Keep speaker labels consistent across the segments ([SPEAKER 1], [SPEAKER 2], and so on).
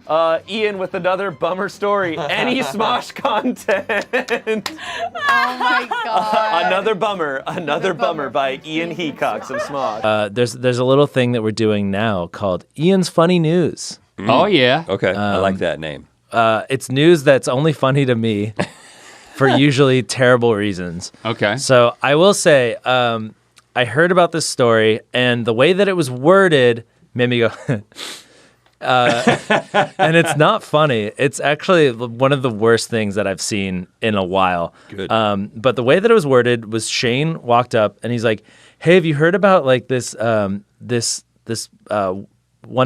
[SPEAKER 1] Ian with another bummer story. Any Smosh content?
[SPEAKER 2] Oh my God.
[SPEAKER 1] Another bummer by Ian Hecox of Smosh.
[SPEAKER 3] There's a little thing that we're doing now called Ian's Funny News.
[SPEAKER 4] Oh yeah.
[SPEAKER 5] Okay, I like that name.
[SPEAKER 3] It's news that's only funny to me for usually terrible reasons.
[SPEAKER 4] Okay.
[SPEAKER 3] So I will say, I heard about this story, and the way that it was worded made me go, and it's not funny. It's actually one of the worst things that I've seen in a while.
[SPEAKER 5] Good.
[SPEAKER 3] But the way that it was worded was Shane walked up and he's like, "Hey, have you heard about like this one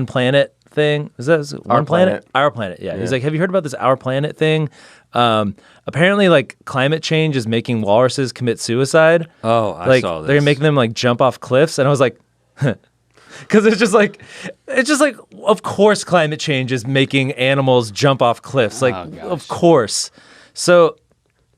[SPEAKER 3] planet thing? Is that one planet? Our planet. Yeah. He's like, have you heard about this Our Planet thing? Apparently, like climate change is making walruses commit suicide.
[SPEAKER 5] Oh, I saw this.
[SPEAKER 3] They're making them like jump off cliffs, and I was like, because it's just like, of course, climate change is making animals jump off cliffs. Like, of course. So,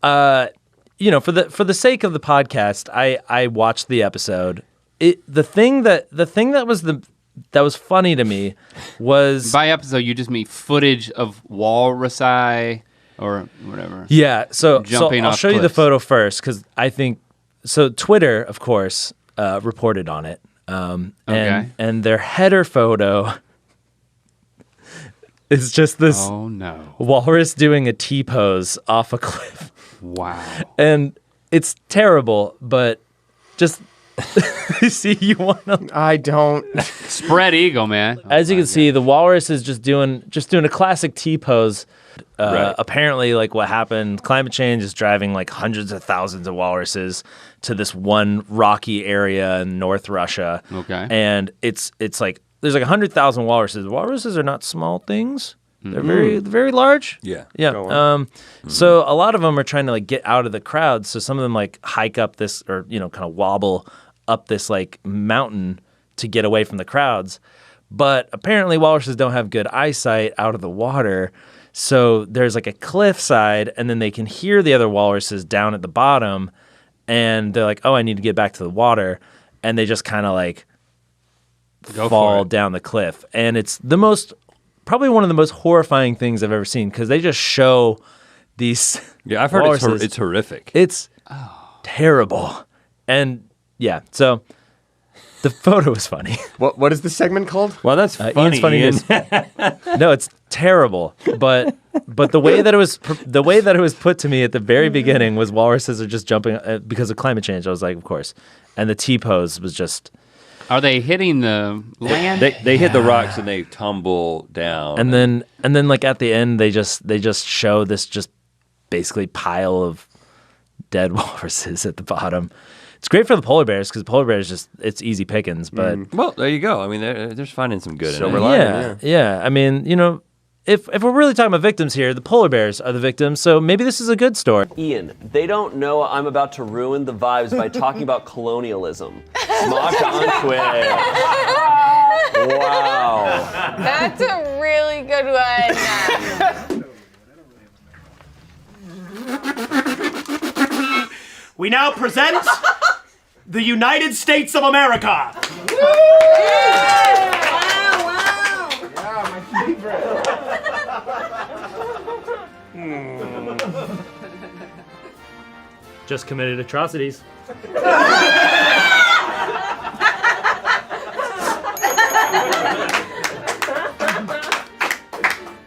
[SPEAKER 3] for the sake of the podcast, I watched the episode. The thing that was funny to me was,
[SPEAKER 4] by episode you just mean footage of walrusi or whatever.
[SPEAKER 3] Yeah, so
[SPEAKER 4] Jumping
[SPEAKER 3] I'll
[SPEAKER 4] off
[SPEAKER 3] show you the
[SPEAKER 4] cliffs.
[SPEAKER 3] photo first because I think so. Twitter, of course, reported on it, and their header photo is just this walrus doing a T-pose off a cliff.
[SPEAKER 4] Wow,
[SPEAKER 3] and it's terrible, but just. See, you want to?
[SPEAKER 2] I don't.
[SPEAKER 4] Spread eagle, man.
[SPEAKER 3] As you can see, the walrus is just doing a classic T-pose.
[SPEAKER 5] Right.
[SPEAKER 3] Apparently, like what happened, climate change is driving like hundreds of thousands of walruses to this one rocky area in North Russia.
[SPEAKER 4] Okay.
[SPEAKER 3] And it's like there's like 100,000 walruses. Walruses are not small things. They're very, very large.
[SPEAKER 5] Yeah.
[SPEAKER 3] Yeah. So a lot of them are trying to like get out of the crowd. So some of them like hike up this or, kind of wobble up this like mountain to get away from the crowds. But apparently walruses don't have good eyesight out of the water. So there's like a cliffside and then they can hear the other walruses down at the bottom. And they're like, oh, I need to get back to the water. And they just kind of like fall down the cliff. And it's probably one of the most horrifying things I've ever seen because they just show these.
[SPEAKER 5] Yeah, I've heard
[SPEAKER 3] walruses.
[SPEAKER 5] it's horrific.
[SPEAKER 3] It's terrible. And yeah, so the photo was funny.
[SPEAKER 2] What is the segment called?
[SPEAKER 5] Well, that's funny.
[SPEAKER 3] Ian's Funny
[SPEAKER 5] Ian.
[SPEAKER 3] News. No, it's terrible. But the way that it was put to me at the very beginning was walruses are just jumping because of climate change. I was like, of course. And the T-pose was just.
[SPEAKER 4] Are they hitting the land?
[SPEAKER 5] They hit the rocks and they tumble down.
[SPEAKER 3] And then like at the end they just show this just basically pile of dead walruses at the bottom. It's great for the polar bears because polar bears it's easy pickings. But
[SPEAKER 5] well, there you go. I mean, they're finding some good
[SPEAKER 2] Silver
[SPEAKER 5] in it.
[SPEAKER 2] lining.
[SPEAKER 3] Yeah. I mean, if we're really talking about victims here, the polar bears are the victims. So maybe this is a good story.
[SPEAKER 1] Ian, they don't know I'm about to ruin the vibes by talking about colonialism. Smosh on Twitter. Wow.
[SPEAKER 6] That's a really good one.
[SPEAKER 7] We now present the United States of America.
[SPEAKER 3] Just committed atrocities.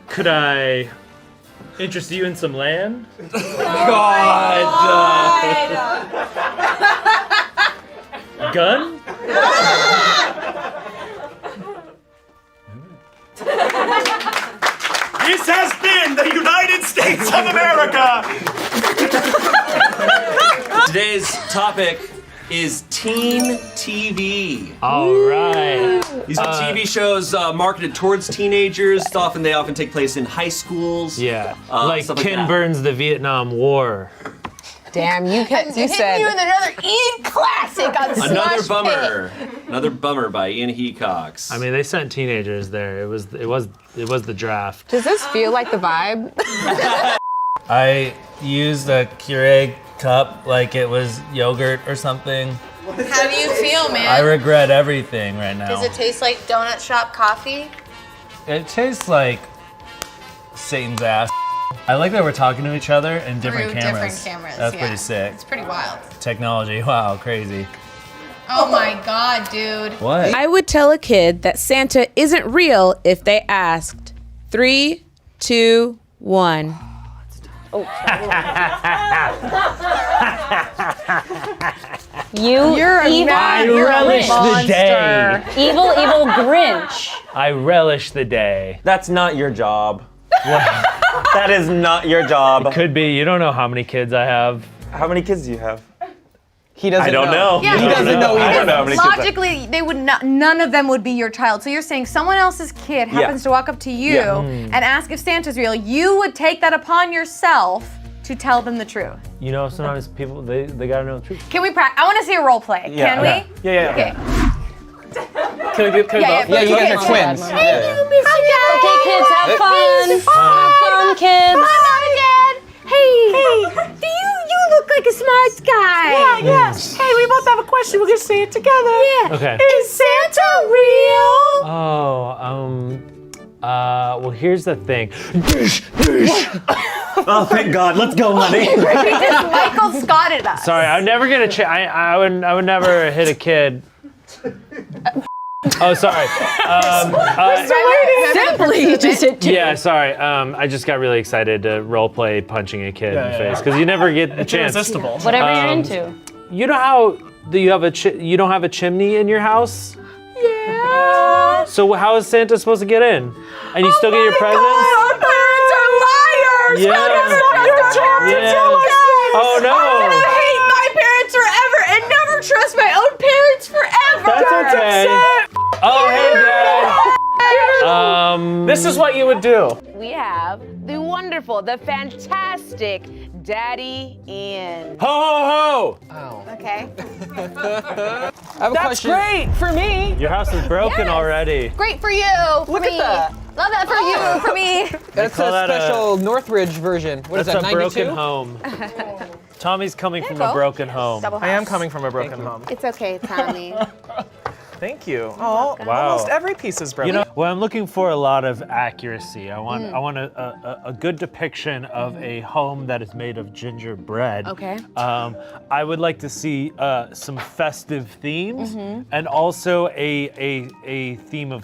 [SPEAKER 3] Could I interest you in some land? Gun?
[SPEAKER 7] This has been the United States of America.
[SPEAKER 1] Today's topic is teen TV.
[SPEAKER 3] All right.
[SPEAKER 1] These are TV shows marketed towards teenagers. They often take place in high schools.
[SPEAKER 3] Yeah.
[SPEAKER 1] Like
[SPEAKER 3] Ken
[SPEAKER 1] that.
[SPEAKER 3] Burns' The Vietnam War.
[SPEAKER 6] Damn, you said you with another Ian classic on Smosh Pit.
[SPEAKER 1] Another bummer by Ian Hecox.
[SPEAKER 3] I mean, they sent teenagers there. It was the draft.
[SPEAKER 6] Does this feel like the vibe?
[SPEAKER 3] I used a Keurig cup like it was yogurt or something.
[SPEAKER 8] How do you feel, man?
[SPEAKER 3] I regret everything right now.
[SPEAKER 8] Does it taste like donut shop coffee?
[SPEAKER 3] It tastes like Satan's ass. I like that we're talking to each other in different
[SPEAKER 8] Through
[SPEAKER 3] cameras.
[SPEAKER 8] different cameras.
[SPEAKER 3] That's
[SPEAKER 8] yeah.
[SPEAKER 3] pretty sick.
[SPEAKER 8] It's pretty wild.
[SPEAKER 3] Technology, wow, crazy.
[SPEAKER 8] Oh my god, dude.
[SPEAKER 3] What?
[SPEAKER 6] I would tell a kid that Santa isn't real if they asked 3, 2, 1.
[SPEAKER 9] You're a
[SPEAKER 6] evil
[SPEAKER 3] I
[SPEAKER 9] you're a
[SPEAKER 3] relish the day.
[SPEAKER 9] evil Grinch.
[SPEAKER 3] I relish the day.
[SPEAKER 1] That's not your job. That is not your job.
[SPEAKER 3] Could be. You don't know how many kids I have.
[SPEAKER 1] How many kids do you have?
[SPEAKER 2] He doesn't
[SPEAKER 1] I don't know.
[SPEAKER 6] Yeah.
[SPEAKER 2] He doesn't know
[SPEAKER 1] I
[SPEAKER 2] either.
[SPEAKER 1] don't know how many kids I have.
[SPEAKER 9] Logically, they would not. None of them would be your child. So you're saying someone else's kid happens to walk up to you
[SPEAKER 1] Yeah.
[SPEAKER 9] and ask if Santa's real. You would take that upon yourself to tell them the truth.
[SPEAKER 3] You know, sometimes people they gotta know the truth.
[SPEAKER 9] Can we practice? I want to see a role play.
[SPEAKER 1] Yeah.
[SPEAKER 9] Can we?
[SPEAKER 7] Yeah.
[SPEAKER 9] Okay.
[SPEAKER 7] Can we both?
[SPEAKER 2] Yeah, you guys are twins.
[SPEAKER 9] Okay, kids, have fun. Have fun, kids. Hi, Mom and Dad. Hey. Do you look like a smart guy?
[SPEAKER 7] Yeah. Hey, we both have a question. We're gonna say it together.
[SPEAKER 9] Yeah.
[SPEAKER 3] Okay.
[SPEAKER 9] Is Santa real?
[SPEAKER 3] Well, here's the thing.
[SPEAKER 1] Oh, thank God. Let's go, honey.
[SPEAKER 9] He just Michael Scotted us.
[SPEAKER 3] Sorry, I'm never gonna. I would never hit a kid. Oh, sorry.
[SPEAKER 9] Simply just hit two.
[SPEAKER 3] Yeah, sorry. I just got really excited to role play punching a kid in the face because you never get the chance.
[SPEAKER 7] Irresistible.
[SPEAKER 9] Whatever you're into.
[SPEAKER 3] You know how you have you don't have a chimney in your house?
[SPEAKER 9] Yeah.
[SPEAKER 3] So how is Santa supposed to get in? And you still get your presents?
[SPEAKER 9] Our parents are liars.
[SPEAKER 3] Yeah.
[SPEAKER 9] We'll never trust our parents.
[SPEAKER 3] Yeah. Oh no.
[SPEAKER 9] I'm gonna hate my parents forever and never trust my own parents forever.
[SPEAKER 3] That's okay. Oh, hey, Dad.
[SPEAKER 7] This is what you would do.
[SPEAKER 6] We have the wonderful, the fantastic Daddy Ian.
[SPEAKER 3] Ho, ho,
[SPEAKER 9] Okay.
[SPEAKER 2] I have a
[SPEAKER 7] That's
[SPEAKER 2] question.
[SPEAKER 7] great for me.
[SPEAKER 3] ho! Your house is broken already.
[SPEAKER 9] Great for you. For
[SPEAKER 7] Look at
[SPEAKER 9] me.
[SPEAKER 7] that.
[SPEAKER 9] Love that for you. For me.
[SPEAKER 2] That's
[SPEAKER 3] call
[SPEAKER 2] a
[SPEAKER 3] that a-
[SPEAKER 2] special Northridge version. What is
[SPEAKER 3] That's
[SPEAKER 2] that,
[SPEAKER 3] a
[SPEAKER 2] 92?
[SPEAKER 3] broken home. Tommy's coming from
[SPEAKER 9] go.
[SPEAKER 3] a broken home.
[SPEAKER 9] Double
[SPEAKER 7] I am
[SPEAKER 9] house.
[SPEAKER 7] coming from a broken home.
[SPEAKER 6] It's okay, Tommy.
[SPEAKER 7] Thank you. Oh,
[SPEAKER 3] Wow.
[SPEAKER 7] almost every piece is broken.
[SPEAKER 3] You know, well, I'm looking for a lot of accuracy. I want a good depiction of a home that is made of gingerbread.
[SPEAKER 6] Okay.
[SPEAKER 3] I would like to see some festive themes and also a theme of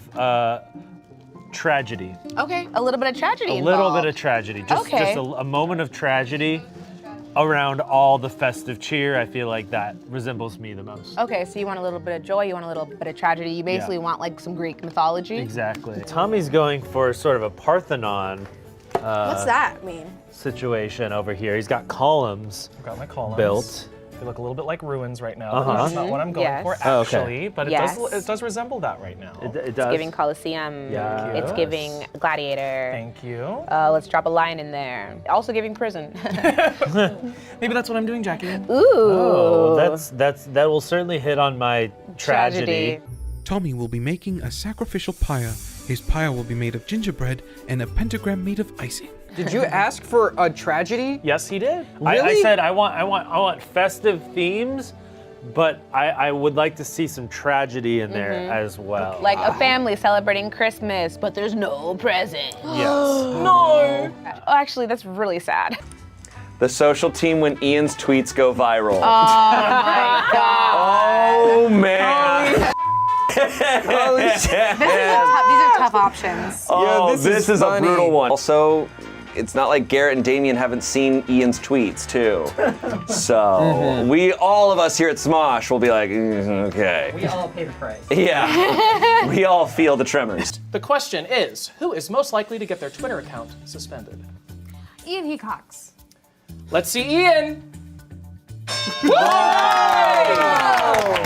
[SPEAKER 3] tragedy.
[SPEAKER 6] Okay. A little bit of tragedy
[SPEAKER 3] A little
[SPEAKER 6] involved.
[SPEAKER 3] bit of tragedy. Just
[SPEAKER 6] Okay.
[SPEAKER 3] a moment of tragedy around all the festive cheer. I feel like that resembles me the most.
[SPEAKER 6] Okay, so you want a little bit of joy, you want a little bit of tragedy. You basically
[SPEAKER 3] Yeah.
[SPEAKER 6] want like some Greek mythology.
[SPEAKER 3] Exactly. Tommy's going for sort of a Parthenon
[SPEAKER 9] What's that mean?
[SPEAKER 3] situation over here. He's got columns
[SPEAKER 7] I've got my columns.
[SPEAKER 3] built.
[SPEAKER 7] They look a little bit like ruins right now.
[SPEAKER 3] Uh-huh.
[SPEAKER 7] That's not what I'm going
[SPEAKER 6] Yes.
[SPEAKER 7] for
[SPEAKER 3] Oh, okay.
[SPEAKER 7] actually, but
[SPEAKER 6] Yes.
[SPEAKER 7] it does resemble that right now.
[SPEAKER 3] It does.
[SPEAKER 6] Giving Colosseum.
[SPEAKER 3] Yeah.
[SPEAKER 6] It's
[SPEAKER 7] Yes.
[SPEAKER 6] giving Gladiator.
[SPEAKER 7] Thank you.
[SPEAKER 6] Let's drop a line in there. Also giving prison.
[SPEAKER 7] Maybe that's what I'm doing, Jackie.
[SPEAKER 6] Ooh.
[SPEAKER 3] Oh, that will certainly hit on my tragedy.
[SPEAKER 10] Tommy will be making a sacrificial pyre. His pyre will be made of gingerbread and a pentagram made of icing.
[SPEAKER 2] Did you ask for a tragedy?
[SPEAKER 7] Yes, he did.
[SPEAKER 3] I
[SPEAKER 2] Really?
[SPEAKER 3] said I want festive themes, but I would like to see some tragedy in there as well.
[SPEAKER 6] Like a family celebrating Christmas, but there's no present.
[SPEAKER 3] yes.
[SPEAKER 6] Oh, actually, that's really sad.
[SPEAKER 1] The social team when Ian's tweets go viral.
[SPEAKER 6] Oh my God.
[SPEAKER 1] Oh, man.
[SPEAKER 2] Holy shit.
[SPEAKER 9] These are tough options.
[SPEAKER 1] Oh,
[SPEAKER 2] this
[SPEAKER 1] this
[SPEAKER 2] is
[SPEAKER 1] is a
[SPEAKER 2] funny.
[SPEAKER 1] brutal one. Also, it's not like Garrett and Damien haven't seen Ian's tweets, too. So, all of us here at Smosh will be like, okay.
[SPEAKER 11] We all pay the price.
[SPEAKER 1] Yeah. We all feel the tremors.
[SPEAKER 7] The question is, who is most likely to get their Twitter account suspended?
[SPEAKER 9] Ian Hecox.
[SPEAKER 7] Let's see Ian.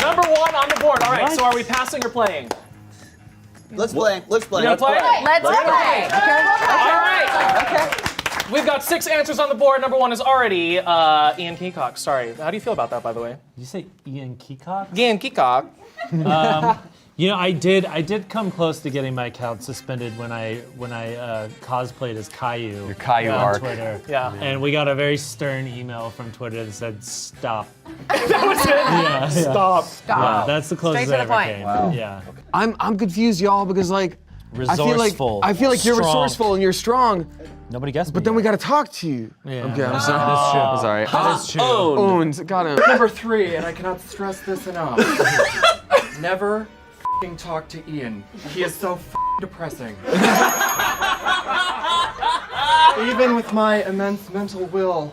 [SPEAKER 7] Number one on the board. All right, so are we passing or playing?
[SPEAKER 11] Let's play. Let's play.
[SPEAKER 7] You gonna play?
[SPEAKER 9] Let's play.
[SPEAKER 7] All right. Okay. We've got 6 answers on the board. Number one is already Ian Hecox. Sorry. How do you feel about that, by the way?
[SPEAKER 3] Did you say Ian Hecox?
[SPEAKER 7] Ian Hecox.
[SPEAKER 3] You know, I did come close to getting my account suspended when I cosplayed as Caillou.
[SPEAKER 2] Your Caillou
[SPEAKER 3] on
[SPEAKER 2] arc.
[SPEAKER 3] Twitter.
[SPEAKER 7] Yeah.
[SPEAKER 3] And we got a very stern email from Twitter that said stop.
[SPEAKER 7] That was it.
[SPEAKER 3] Yeah.
[SPEAKER 7] Stop.
[SPEAKER 3] Yeah, that's the closest
[SPEAKER 9] Straight
[SPEAKER 3] I
[SPEAKER 9] to the
[SPEAKER 3] ever
[SPEAKER 9] point.
[SPEAKER 3] came.
[SPEAKER 2] Wow.
[SPEAKER 3] Yeah.
[SPEAKER 2] I'm confused, y'all, because like
[SPEAKER 3] resourceful.
[SPEAKER 12] I feel like you're
[SPEAKER 3] strong.
[SPEAKER 12] resourceful and you're strong.
[SPEAKER 3] Nobody guessed me.
[SPEAKER 12] But then we gotta talk to you.
[SPEAKER 3] Yeah.
[SPEAKER 12] Okay, I'm sorry.
[SPEAKER 3] That's true.
[SPEAKER 12] I'm sorry.
[SPEAKER 3] That is true.
[SPEAKER 12] Owned. Got him.
[SPEAKER 13] Number 3, and I cannot stress this enough. Never f***ing talk to Ian. He is so f***ing depressing. Even with my immense mental will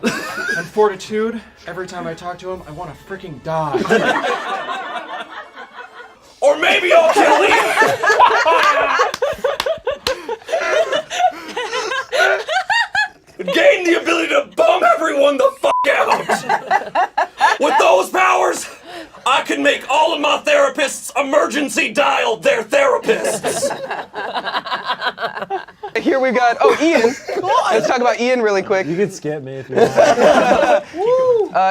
[SPEAKER 13] and fortitude, every time I talk to him, I want to freaking die.
[SPEAKER 1] Or maybe I'll kill Ian! Gain the ability to bum everyone the f*** out! With those powers, I can make all of my therapists emergency dial their therapists!
[SPEAKER 12] Here we got, Ian. Let's talk about Ian really quick.
[SPEAKER 3] You could skip me if you want.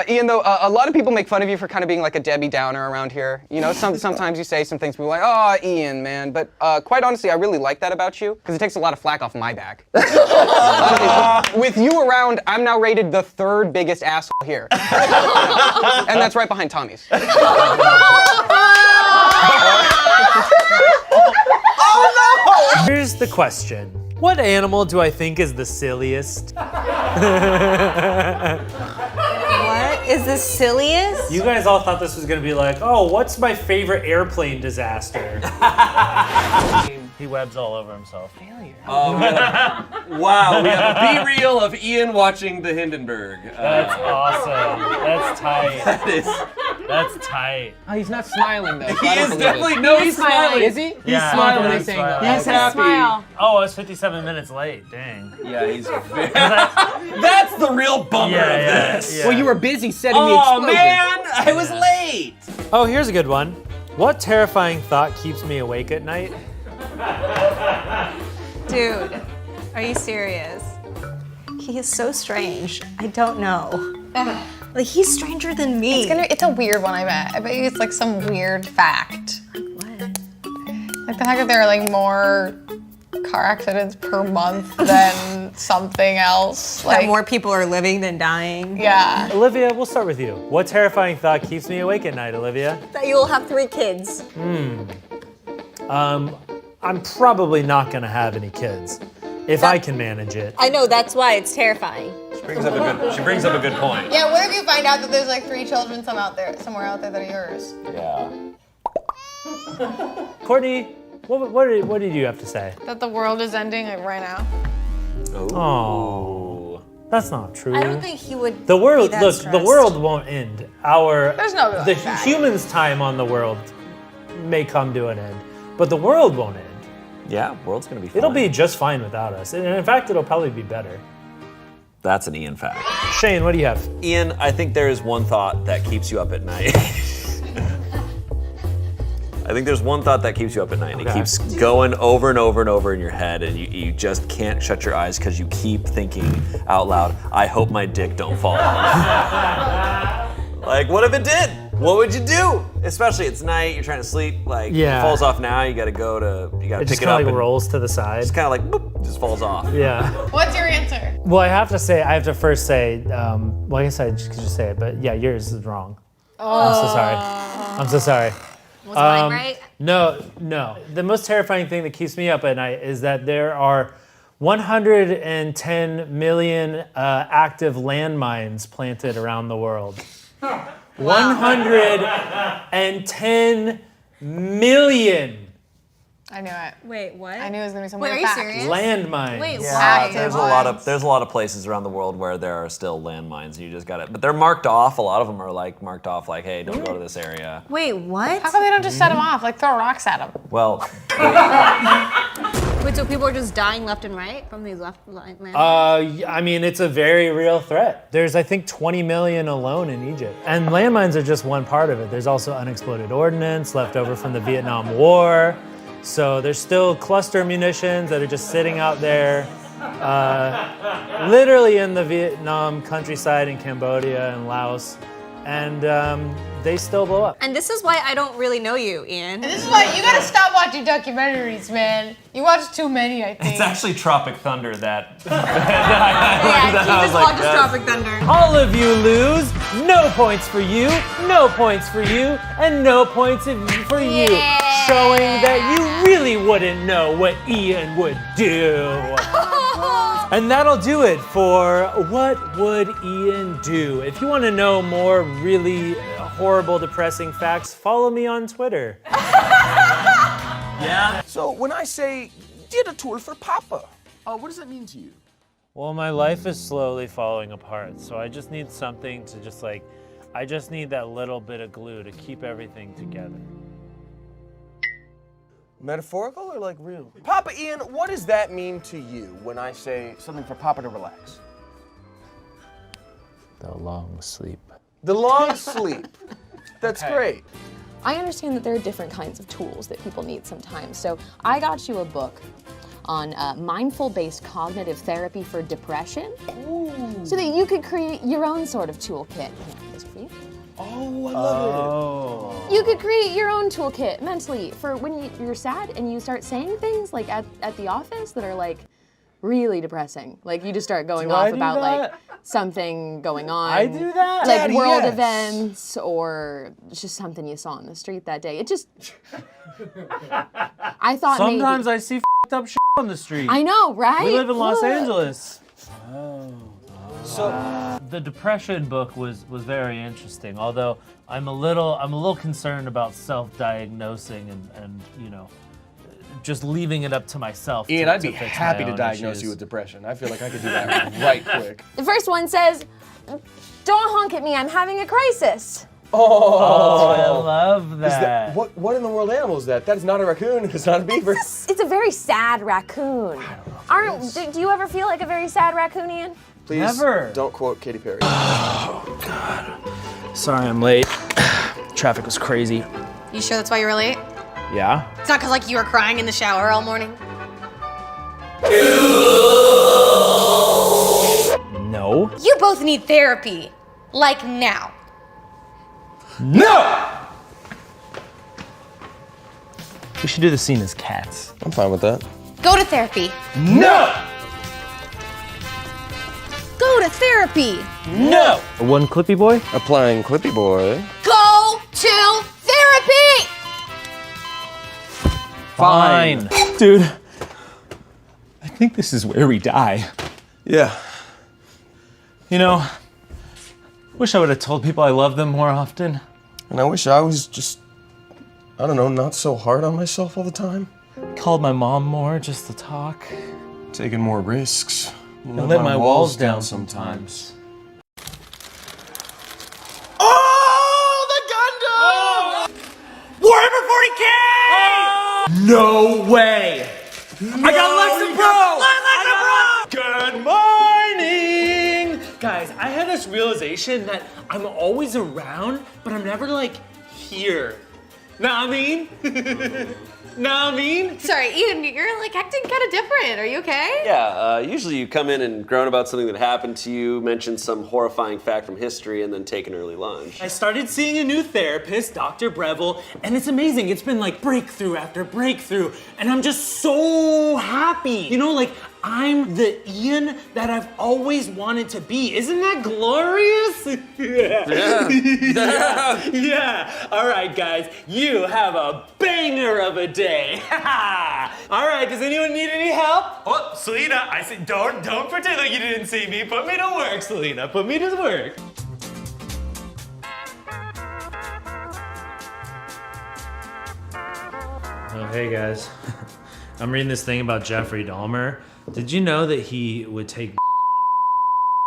[SPEAKER 12] Ian, though, a lot of people make fun of you for kind of being like a Debbie Downer around here. You know, sometimes you say some things, people are like, oh, Ian, man. But quite honestly, I really like that about you, because it takes a lot of flack off my back. With you around, I'm now rated the 3rd biggest asshole here. And that's right behind Tommy's.
[SPEAKER 14] Oh no! Here's the question. What animal do I think is the silliest?
[SPEAKER 9] What is the silliest?
[SPEAKER 14] You guys all thought this was gonna be like, oh, what's my favorite airplane disaster? He webs all over himself. Failure.
[SPEAKER 1] Wow, we have a B-reel of Ian watching the Hindenburg.
[SPEAKER 14] That's awesome. That's tight. That's tight.
[SPEAKER 2] Oh, he's not smiling though.
[SPEAKER 1] He is definitely, no, he's smiling.
[SPEAKER 2] Is he?
[SPEAKER 14] Yeah,
[SPEAKER 2] He's smiling.
[SPEAKER 14] he's smiling.
[SPEAKER 2] He's happy.
[SPEAKER 9] Smile.
[SPEAKER 14] Oh, I was 57 minutes late. Dang.
[SPEAKER 1] Yeah, he's that's the real bummer of this.
[SPEAKER 2] Well, you were busy setting the
[SPEAKER 1] Oh
[SPEAKER 2] explosion.
[SPEAKER 1] man, I was late.
[SPEAKER 14] Oh, here's a good one. What terrifying thought keeps me awake at night?
[SPEAKER 9] Dude, are you serious? He is so strange. I don't know. Like, he's stranger than me.
[SPEAKER 8] It's a weird one, I bet. I bet you it's like some weird fact.
[SPEAKER 9] Like what?
[SPEAKER 8] Like the fact that there are like more car accidents per month than something else.
[SPEAKER 9] That
[SPEAKER 8] Like
[SPEAKER 9] more people are living than dying.
[SPEAKER 8] Yeah.
[SPEAKER 14] Olivia, we'll start with you. What terrifying thought keeps me awake at night, Olivia?
[SPEAKER 9] That you will have 3 kids.
[SPEAKER 14] I'm probably not gonna have any kids. If I can manage it.
[SPEAKER 9] I know, that's why it's terrifying.
[SPEAKER 1] She brings up a good point.
[SPEAKER 8] Yeah, what if you find out that there's like 3 children somewhere out there that are yours?
[SPEAKER 1] Yeah.
[SPEAKER 14] Courtney, what did you have to say?
[SPEAKER 8] That the world is ending like right now.
[SPEAKER 14] Oh, that's not true.
[SPEAKER 9] I don't think he would.
[SPEAKER 14] The world,
[SPEAKER 9] be that
[SPEAKER 14] look,
[SPEAKER 9] stressed.
[SPEAKER 14] the world won't end.
[SPEAKER 8] There's no
[SPEAKER 14] The
[SPEAKER 8] like that.
[SPEAKER 14] humans' time on the world may come to an end, but the world won't end.
[SPEAKER 1] Yeah, world's gonna be fine.
[SPEAKER 14] It'll be just fine without us, and in fact, it'll probably be better.
[SPEAKER 1] That's an Ian fact.
[SPEAKER 14] Shane, what do you have?
[SPEAKER 1] Ian, I think there is one thought that keeps you up at night. I think there's one thought that keeps you up at night, and it keeps going over and over and over in your head, and you just can't shut your eyes because you keep thinking out loud, I hope my dick don't fall off. Like, what if it did? What would you do? Especially it's night, you're trying to sleep, like,
[SPEAKER 14] Yeah.
[SPEAKER 1] it falls off now, you gotta
[SPEAKER 14] It
[SPEAKER 1] pick
[SPEAKER 14] just
[SPEAKER 1] it
[SPEAKER 14] kind
[SPEAKER 1] up
[SPEAKER 14] of like
[SPEAKER 1] and
[SPEAKER 14] rolls to the side.
[SPEAKER 1] just kind of like, boop, just falls off.
[SPEAKER 14] Yeah.
[SPEAKER 8] What's your answer?
[SPEAKER 14] Well, I have to first say, well, I guess I could just say it, but yeah, yours is wrong. I'm so sorry. I'm so sorry.
[SPEAKER 9] Was mine right?
[SPEAKER 14] No. The most terrifying thing that keeps me up at night is that there are 110 million active landmines planted around the world. 110 million
[SPEAKER 8] I knew it.
[SPEAKER 9] Wait, what?
[SPEAKER 8] I knew it was gonna be some
[SPEAKER 9] Wait,
[SPEAKER 8] weird
[SPEAKER 9] are you
[SPEAKER 8] fact.
[SPEAKER 9] serious?
[SPEAKER 14] landmines.
[SPEAKER 9] Wait,
[SPEAKER 8] Yeah,
[SPEAKER 9] why?
[SPEAKER 1] There's a lot of places around the world where there are still landmines. You just got it, but they're marked off. A lot of them are like marked off, like, hey, don't go to this area.
[SPEAKER 9] Wait, what?
[SPEAKER 8] How come they don't just set them off? Like throw rocks at them.
[SPEAKER 1] Well,
[SPEAKER 9] Wait, so people are just dying left and right from these land?
[SPEAKER 14] I mean, it's a very real threat. There's, I think, 20 million alone in Egypt. And landmines are just one part of it. There's also unexploded ordnance left over from the Vietnam War. So there's still cluster munitions that are just sitting out there, literally in the Vietnam countryside in Cambodia and Laos. and they still blow up.
[SPEAKER 9] And this is why I don't really know you, Ian.
[SPEAKER 8] And this is why you gotta stop watching documentaries, man. You watch too many, I think.
[SPEAKER 14] It's actually Tropic Thunder that.
[SPEAKER 9] Tropic Thunder.
[SPEAKER 14] All of you lose. No points for you. No points for you. And no points for you. Showing that you really wouldn't know what Ian would do. And that'll do it for What Would Ian Do? If you want to know more really horrible, depressing facts, follow me on Twitter.
[SPEAKER 15] Yeah? So when I say, did a tool for Papa, what does that mean to you?
[SPEAKER 14] Well, my life is slowly falling apart, so I just need something to just I just need that little bit of glue to keep everything together.
[SPEAKER 15] Metaphorical or like real? Papa Ian, what does that mean to you when I say something for Papa to relax?
[SPEAKER 14] The long sleep.
[SPEAKER 15] The long sleep. That's great.
[SPEAKER 16] I understand that there are different kinds of tools that people need sometimes. So I got you a book on mindful-based cognitive therapy for depression. Ooh. So that you could create your own sort of toolkit. This for you.
[SPEAKER 15] Oh, I love
[SPEAKER 16] it. You could create your own toolkit mentally for when you're sad and you start saying things like at the office that are like really depressing. Like you just start going off about like something going on.
[SPEAKER 14] I do that?
[SPEAKER 16] Like
[SPEAKER 14] Daddy,
[SPEAKER 16] world
[SPEAKER 14] yes.
[SPEAKER 16] events or just something you saw on the street that day. It just, I thought
[SPEAKER 14] Sometimes
[SPEAKER 16] maybe.
[SPEAKER 14] I see f***ed up shit on the street.
[SPEAKER 16] I know, right?
[SPEAKER 14] We live in Los
[SPEAKER 16] Ugh.
[SPEAKER 14] Angeles.
[SPEAKER 15] So
[SPEAKER 14] the depression book was very interesting. Although I'm a little concerned about self-diagnosing and you know, just leaving it up to myself.
[SPEAKER 15] Ian,
[SPEAKER 14] to
[SPEAKER 15] I'd be
[SPEAKER 14] fix my
[SPEAKER 15] happy to
[SPEAKER 14] own
[SPEAKER 15] diagnose
[SPEAKER 14] issues.
[SPEAKER 15] you with depression. I feel like I could do that right quick.
[SPEAKER 16] The first one says, "Don't honk at me, I'm having a crisis."
[SPEAKER 14] Oh, I love that.
[SPEAKER 15] Is what in the world animal is that? That is not a raccoon. It's not a beaver.
[SPEAKER 16] It's a very sad raccoon. Do you ever feel like a very sad raccoon, Ian?
[SPEAKER 15] Please
[SPEAKER 14] Never.
[SPEAKER 15] don't quote Katy Perry.
[SPEAKER 14] Oh, God. Sorry I'm late. Traffic was crazy.
[SPEAKER 9] You sure that's why you were late?
[SPEAKER 14] Yeah?
[SPEAKER 9] It's not because like you were crying in the shower all morning?
[SPEAKER 14] No.
[SPEAKER 9] You both need therapy. Like now.
[SPEAKER 14] No! We should do the scene as cats.
[SPEAKER 15] I'm fine with that.
[SPEAKER 9] Go to therapy.
[SPEAKER 14] No!
[SPEAKER 9] Go to therapy.
[SPEAKER 14] No! One Clippy Boy?
[SPEAKER 15] Applying Clippy Boy.
[SPEAKER 9] Go to therapy!
[SPEAKER 14] Fine. Dude, I think this is where we die.
[SPEAKER 15] Yeah.
[SPEAKER 14] You know, wish I would have told people I love them more often.
[SPEAKER 15] And I wish I was just, I don't know, not so hard on myself all the time.
[SPEAKER 14] Called my mom more just to talk.
[SPEAKER 15] Taking more risks.
[SPEAKER 14] And let my walls down sometimes.
[SPEAKER 15] Oh, the Gundam!
[SPEAKER 14] Warhammer 40K! No way! I got Lex and Bro! Good morning! Guys, I had this realization that I'm always around, but I'm never like here. Know what I mean? Know what I mean?
[SPEAKER 9] Sorry, Ian, you're like acting kind of different. Are you okay?
[SPEAKER 1] Yeah, usually you come in and groan about something that happened to you, mention some horrifying fact from history, and then take an early lunch.
[SPEAKER 14] I started seeing a new therapist, Dr. Breville, and it's amazing. It's been like breakthrough after breakthrough, and I'm just so happy. You know, like, I'm the Ian that I've always wanted to be. Isn't that glorious? Yeah. All right, guys, you have a banger of a day. All right, does anyone need any help? Oh, Selena, I said don't pretend like you didn't see me. Put me to work, Selena. Put me to work. Oh, hey guys. I'm reading this thing about Jeffrey Dahmer. Did you know that he would take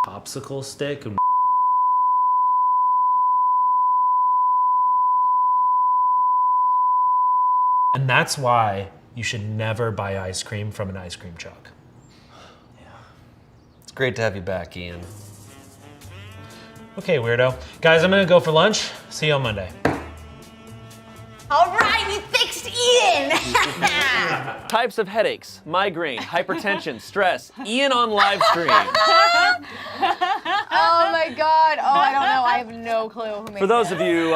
[SPEAKER 14] popsicle stick and that's why you should never buy ice cream from an ice cream truck.
[SPEAKER 1] It's great to have you back, Ian.
[SPEAKER 14] Okay, weirdo. Guys, I'm gonna go for lunch. See you on Monday.
[SPEAKER 9] All right, we fixed Ian.
[SPEAKER 1] Types of headaches: migraine, hypertension, stress. Ian on live stream.
[SPEAKER 8] Oh my god. Oh, I don't know. I have no clue who made
[SPEAKER 1] For those
[SPEAKER 8] that.
[SPEAKER 1] of you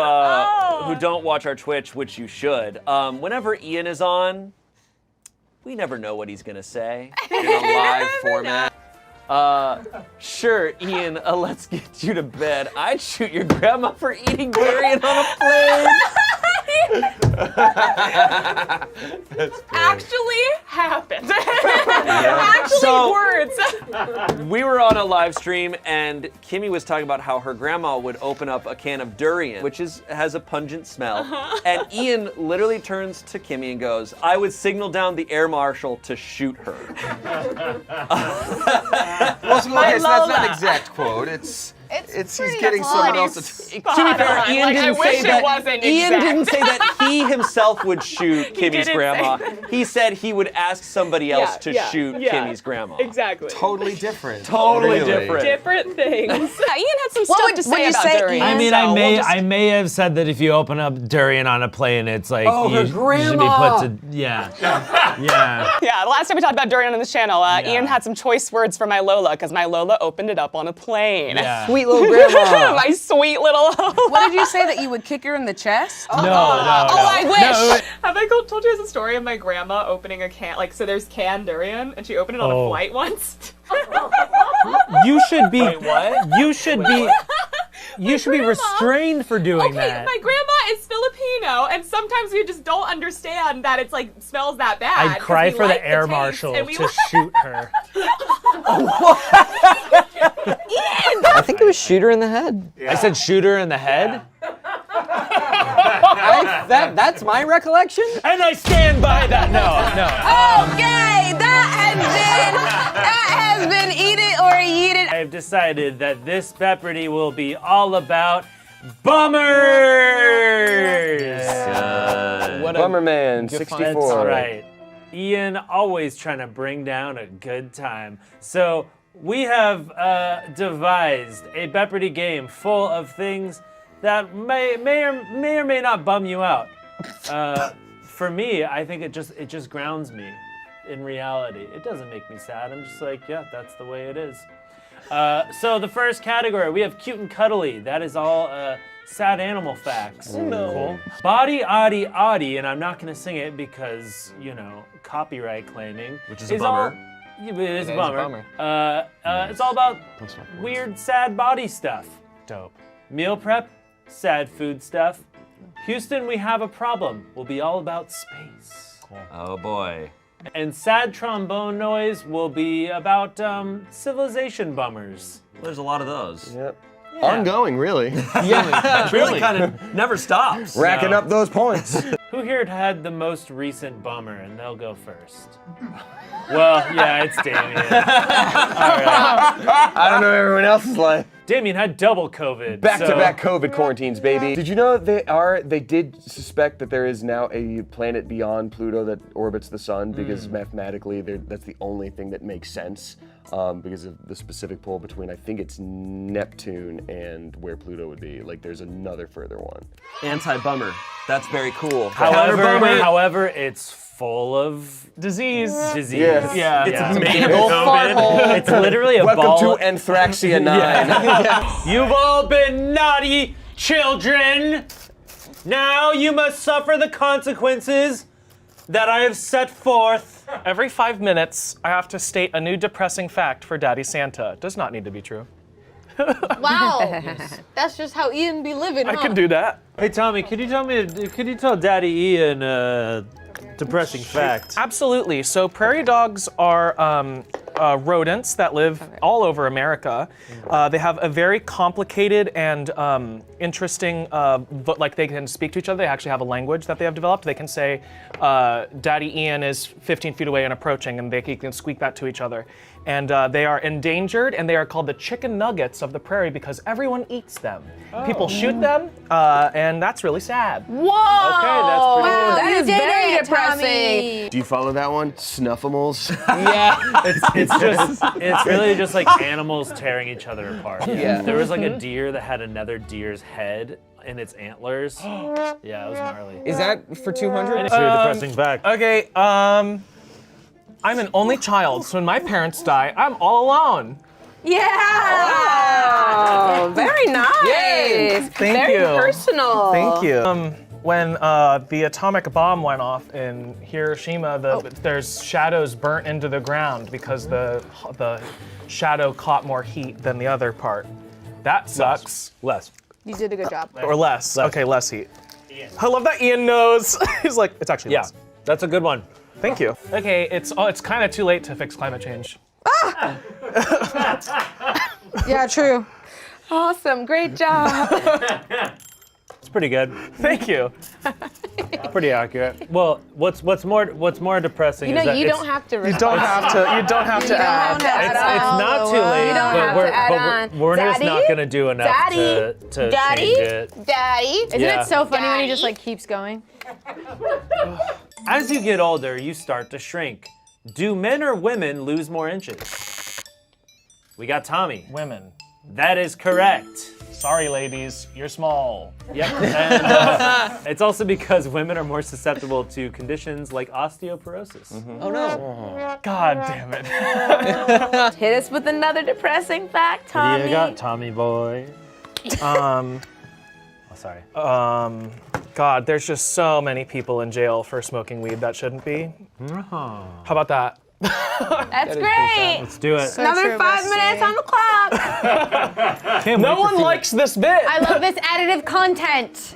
[SPEAKER 1] who don't watch our Twitch, which you should, whenever Ian is on, we never know what he's gonna say in a live format. Sure, Ian, let's get you to bed. I'd shoot your grandma for eating durian on a plane.
[SPEAKER 17] Actually happened. Actually words.
[SPEAKER 1] We were on a live stream and Kimmy was talking about how her grandma would open up a can of durian, which has a pungent smell. And Ian literally turns to Kimmy and goes, I would signal down the air marshal to shoot her.
[SPEAKER 15] Well, so, okay, so that's not an exact quote. It's he's getting someone else to
[SPEAKER 1] be fair, Ian didn't say that. Ian didn't say that he himself would shoot Kimmy's grandma. He said he would ask somebody else to shoot Kimmy's grandma.
[SPEAKER 17] Exactly.
[SPEAKER 15] Totally different.
[SPEAKER 1] Totally different.
[SPEAKER 17] Different things. Ian had some stuff to say about durian.
[SPEAKER 14] I mean, I may have said that if you open up durian on a plane, it's like
[SPEAKER 17] her
[SPEAKER 14] you should be
[SPEAKER 17] grandma.
[SPEAKER 14] put to yeah.
[SPEAKER 17] Yeah, the last time we talked about durian on this channel, Ian had some choice words for my Lola because my Lola opened it up on a plane.
[SPEAKER 14] Yeah.
[SPEAKER 11] Sweet little grandma.
[SPEAKER 17] My sweet little Lola.
[SPEAKER 6] What did you say, that you would kick her in the chest?
[SPEAKER 14] No.
[SPEAKER 17] I wish.
[SPEAKER 14] No.
[SPEAKER 17] Have I told you guys a story of my grandma opening a can? Like, so there's canned durian, and she opened it on a flight once.
[SPEAKER 14] You should be.
[SPEAKER 1] Wait, what?
[SPEAKER 14] You should be. You should be restrained for doing that.
[SPEAKER 17] My grandma is Filipino, and sometimes we just don't understand that it's like smells that bad.
[SPEAKER 14] I'd cry for the air
[SPEAKER 17] taste,
[SPEAKER 14] marshal
[SPEAKER 17] and we
[SPEAKER 14] to shoot her.
[SPEAKER 11] I think it was shoot her in the head.
[SPEAKER 14] I said shoot her in the head.
[SPEAKER 11] That's my recollection.
[SPEAKER 14] And I stand by that. No.
[SPEAKER 6] Okay, that has been eat it or eat it.
[SPEAKER 14] I've decided that this Pepperdy will be all about bummers.
[SPEAKER 15] Bummerman, 64.
[SPEAKER 14] That's right. Ian always trying to bring down a good time. So we have devised a Pepperdy game full of things that may or may not bum you out. For me, I think it just grounds me in reality. It doesn't make me sad. I'm just like, yeah, that's the way it is. So the first category, we have cute and cuddly. That is all sad animal facts.
[SPEAKER 1] No.
[SPEAKER 14] Cool. Body, oddy, oddy, and I'm not gonna sing it because, copyright claiming.
[SPEAKER 1] Which is a bummer.
[SPEAKER 14] It is a bummer. It's all about weird, sad body stuff. Dope. Meal prep, sad food stuff. Houston, we have a problem. Will be all about space.
[SPEAKER 1] Cool. Oh boy.
[SPEAKER 14] And sad trombone noise will be about civilization bummers.
[SPEAKER 1] There's a lot of those.
[SPEAKER 15] Yep.
[SPEAKER 14] Yeah.
[SPEAKER 15] Ongoing, really.
[SPEAKER 1] Yeah, really kind of never stops.
[SPEAKER 15] Racking up those points.
[SPEAKER 14] Who here had the most recent bummer? And they'll go first. Well, yeah, it's Damien. All right.
[SPEAKER 15] I don't know everyone else's life.
[SPEAKER 14] Damien had double COVID.
[SPEAKER 15] Back-to-back COVID quarantines, baby. Did you know they did suspect that there is now a planet beyond Pluto that orbits the sun because mathematically that's the only thing that makes sense because of the specific pull between, I think it's Neptune and where Pluto would be. Like there's another further one.
[SPEAKER 1] Anti-bummer. That's very cool.
[SPEAKER 14] However, it's full of
[SPEAKER 7] disease.
[SPEAKER 14] Yeah.
[SPEAKER 1] It's
[SPEAKER 14] a
[SPEAKER 1] made
[SPEAKER 14] COVID. It's literally a ball.
[SPEAKER 15] Welcome to Anthraxia 9.
[SPEAKER 14] You've all been naughty children. Now you must suffer the consequences that I have set forth.
[SPEAKER 7] Every 5 minutes, I have to state a new depressing fact for Daddy Santa. Does not need to be true.
[SPEAKER 8] Wow. That's just how Ian be living,
[SPEAKER 7] I can do that.
[SPEAKER 14] Hey Tommy, could you tell Daddy Ian a depressing fact?
[SPEAKER 7] Absolutely. So prairie dogs are rodents that live all over America. They have a very complicated and interesting, like they can speak to each other. They actually have a language that they have developed. They can say, Daddy Ian is 15 feet away and approaching, and they can squeak that to each other. And they are endangered, and they are called the chicken nuggets of the prairie because everyone eats them. People shoot them, and that's really sad.
[SPEAKER 8] Whoa!
[SPEAKER 14] Okay, that's pretty
[SPEAKER 8] Wow,
[SPEAKER 14] good.
[SPEAKER 8] that is very
[SPEAKER 6] Tommy.
[SPEAKER 8] depressing.
[SPEAKER 15] Do you follow that one? Snuffimals?
[SPEAKER 14] Yeah, it's really just like animals tearing each other apart.
[SPEAKER 15] Yeah.
[SPEAKER 14] There was like a deer that had another deer's head in its antlers. Yeah, it was gnarly.
[SPEAKER 12] Is that for 200?
[SPEAKER 14] It's your depressing fact.
[SPEAKER 7] Okay, I'm an only child, so when my parents die, I'm all alone.
[SPEAKER 6] Yeah. Very nice.
[SPEAKER 7] Yay. Thank
[SPEAKER 6] Very
[SPEAKER 7] you.
[SPEAKER 6] personal.
[SPEAKER 7] Thank you. When the atomic bomb went off in Hiroshima, there's shadows burnt into the ground because the shadow caught more heat than the other part. That sucks.
[SPEAKER 3] Less.
[SPEAKER 16] You did a good job.
[SPEAKER 7] Or less. Okay, less heat. I love that Ian knows. He's like, it's actually less.
[SPEAKER 3] That's a good one.
[SPEAKER 7] Thank you. Okay, it's kind of too late to fix climate change.
[SPEAKER 8] Yeah, true.
[SPEAKER 6] Awesome. Great job.
[SPEAKER 3] It's pretty good.
[SPEAKER 7] Thank you.
[SPEAKER 3] Pretty accurate. Well, what's more depressing
[SPEAKER 6] You know,
[SPEAKER 3] is that
[SPEAKER 6] you
[SPEAKER 3] it's,
[SPEAKER 6] don't have to.
[SPEAKER 7] You don't have to add.
[SPEAKER 3] It's not too late, but we're just not gonna do enough to change it.
[SPEAKER 6] Daddy.
[SPEAKER 9] Isn't it so funny when he just like keeps going?
[SPEAKER 3] As you get older, you start to shrink. Do men or women lose more inches? We got Tommy.
[SPEAKER 7] Women.
[SPEAKER 3] That is correct.
[SPEAKER 7] Sorry, ladies, you're small.
[SPEAKER 3] Yep. And it's also because women are more susceptible to conditions like osteoporosis.
[SPEAKER 11] Oh no.
[SPEAKER 7] God damn it.
[SPEAKER 6] Hit us with another depressing fact, Tommy.
[SPEAKER 3] What do you got, Tommy boy? Sorry.
[SPEAKER 7] God, there's just so many people in jail for smoking weed that shouldn't be. How about that?
[SPEAKER 6] That's great.
[SPEAKER 3] Let's do it.
[SPEAKER 6] Another 5 minutes on the clock.
[SPEAKER 7] No one likes this bit.
[SPEAKER 9] I love this additive content.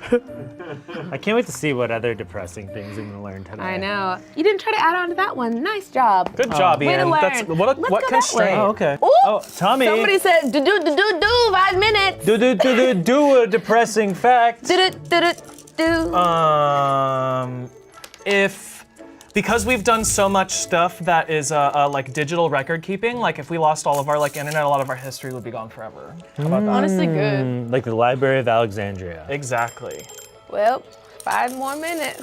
[SPEAKER 3] I can't wait to see what other depressing things I'm gonna learn today.
[SPEAKER 6] I know. You didn't try to add on to that one. Nice job.
[SPEAKER 7] Good job,
[SPEAKER 6] Way
[SPEAKER 7] Ian.
[SPEAKER 6] to learn.
[SPEAKER 7] That's what
[SPEAKER 6] Let's go that
[SPEAKER 7] constraint.
[SPEAKER 6] way.
[SPEAKER 3] Oh, okay.
[SPEAKER 6] Ooh,
[SPEAKER 3] Oh, Tommy.
[SPEAKER 6] Somebody said do 5 minutes.
[SPEAKER 3] Do a depressing fact.
[SPEAKER 6] Do.
[SPEAKER 7] Because we've done so much stuff that is like digital record keeping, like if we lost all of our like internet, a lot of our history would be gone forever. How about that?
[SPEAKER 9] Honestly, good.
[SPEAKER 3] Like the Library of Alexandria.
[SPEAKER 7] Exactly.
[SPEAKER 6] Well, 5 more minutes.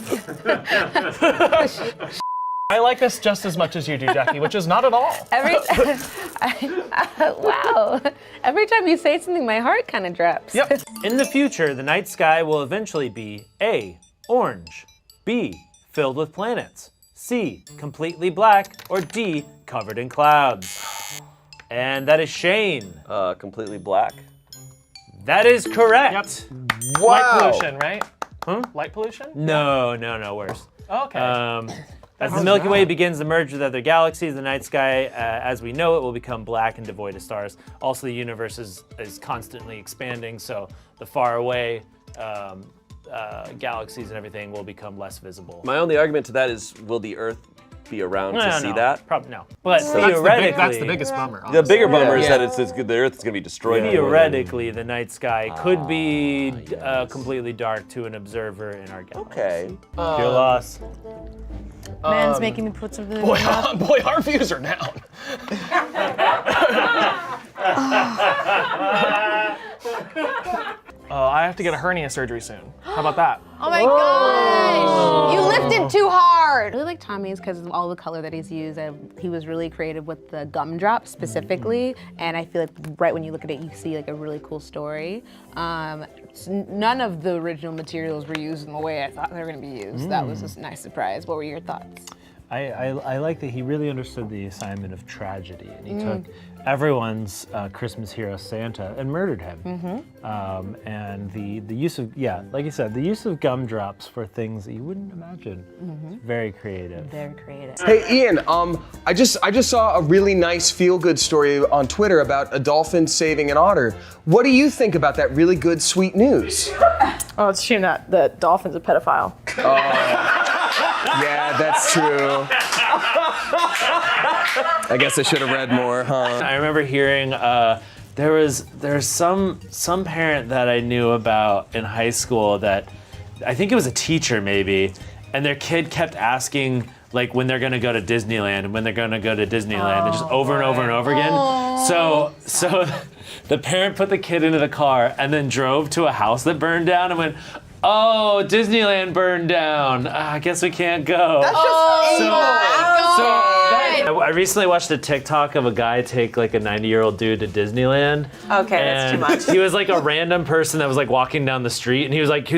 [SPEAKER 7] I like this just as much as you do, Jackie, which is not at all.
[SPEAKER 6] Wow. Every time you say something, my heart kind of drops.
[SPEAKER 7] Yep.
[SPEAKER 3] In the future, the night sky will eventually be A, orange, B, filled with planets, C, completely black, or D, covered in clouds. And that is Shane.
[SPEAKER 1] Completely black.
[SPEAKER 3] That is correct.
[SPEAKER 7] Wow. Light pollution, right?
[SPEAKER 3] Huh?
[SPEAKER 7] Light pollution?
[SPEAKER 3] No, worse.
[SPEAKER 7] Oh, okay.
[SPEAKER 3] As the Milky Way begins to merge with other galaxies, the night sky, as we know it, will become black and devoid of stars. Also, the universe is constantly expanding, so the far away galaxies and everything will become less visible.
[SPEAKER 1] My only argument to that is, will the Earth be around to see that?
[SPEAKER 3] Probably no. But
[SPEAKER 7] So
[SPEAKER 3] theoretically,
[SPEAKER 7] that's the biggest bummer.
[SPEAKER 1] The bigger bummer is
[SPEAKER 11] Yeah.
[SPEAKER 1] that the Earth is going to be destroyed.
[SPEAKER 3] theoretically, the night sky could be completely dark to an observer in our galaxy.
[SPEAKER 1] Okay.
[SPEAKER 3] Your loss.
[SPEAKER 9] Man's making me put something in
[SPEAKER 7] Boy,
[SPEAKER 9] my mouth.
[SPEAKER 7] boy, our views are down. I have to get a hernia surgery soon. How about that?
[SPEAKER 9] Oh my gosh! You lifted too hard.
[SPEAKER 6] I really like Tommy's because of all the color that he's used. He was really creative with the gumdrop specifically, and I feel like right when you look at it, you see like a really cool story. None of the original materials were used in the way I thought they were going to be used. That was just a nice surprise. What were your thoughts?
[SPEAKER 3] I like that he really understood the assignment of tragedy, and he took everyone's Christmas hero Santa and murdered him. And the use of, like you said, the use of gumdrops for things that you wouldn't imagine. It's very creative.
[SPEAKER 6] Very creative.
[SPEAKER 15] Hey Ian, I just saw a really nice feel-good story on Twitter about a dolphin saving an otter. What do you think about that really good, sweet news?
[SPEAKER 18] Oh, it's a shame that the dolphin's a pedophile.
[SPEAKER 15] Yeah, that's true. I guess I should have read more, huh?
[SPEAKER 3] I remember hearing there's some parent that I knew about in high school that I think it was a teacher maybe, and their kid kept asking like when they're gonna go to Disneyland and when they're gonna go to Disneyland, and just over and over and over again. So the parent put the kid into the car and then drove to a house that burned down and went, "Oh, Disneyland burned down. I guess we can't go."
[SPEAKER 8] That's just
[SPEAKER 3] So I recently watched a TikTok of a guy take like a 90-year-old dude to Disneyland.
[SPEAKER 19] Okay, that's too much.
[SPEAKER 3] He was like a random person that was like walking down the street, and he was like,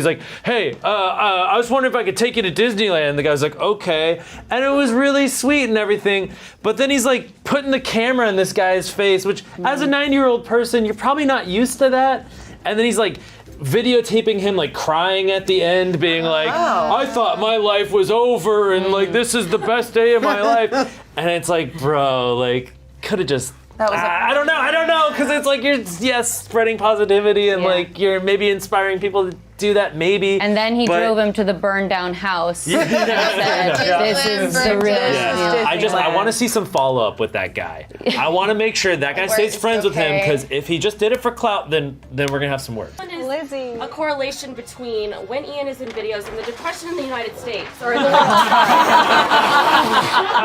[SPEAKER 3] hey, I was wondering if I could take you to Disneyland. And the guy was like, okay, and it was really sweet and everything. But then he's like putting the camera in this guy's face, which as a 90-year-old person, you're probably not used to that. And then he's like videotaping him like crying at the end, being like, I thought my life was over and like this is the best day of my life. And it's like, bro, like could have just I don't know, because it's like you're spreading positivity and like you're maybe inspiring people to do that, maybe.
[SPEAKER 9] And then he drove him to the burned down house. And said, this is the real deal.
[SPEAKER 3] I want to see some follow up with that guy. I want to make sure that guy stays friends with him, because if he just did it for clout, then we're gonna have some work.
[SPEAKER 19] Lizzie.
[SPEAKER 20] A correlation between when Ian is in videos and the depression in the United States, or in the world.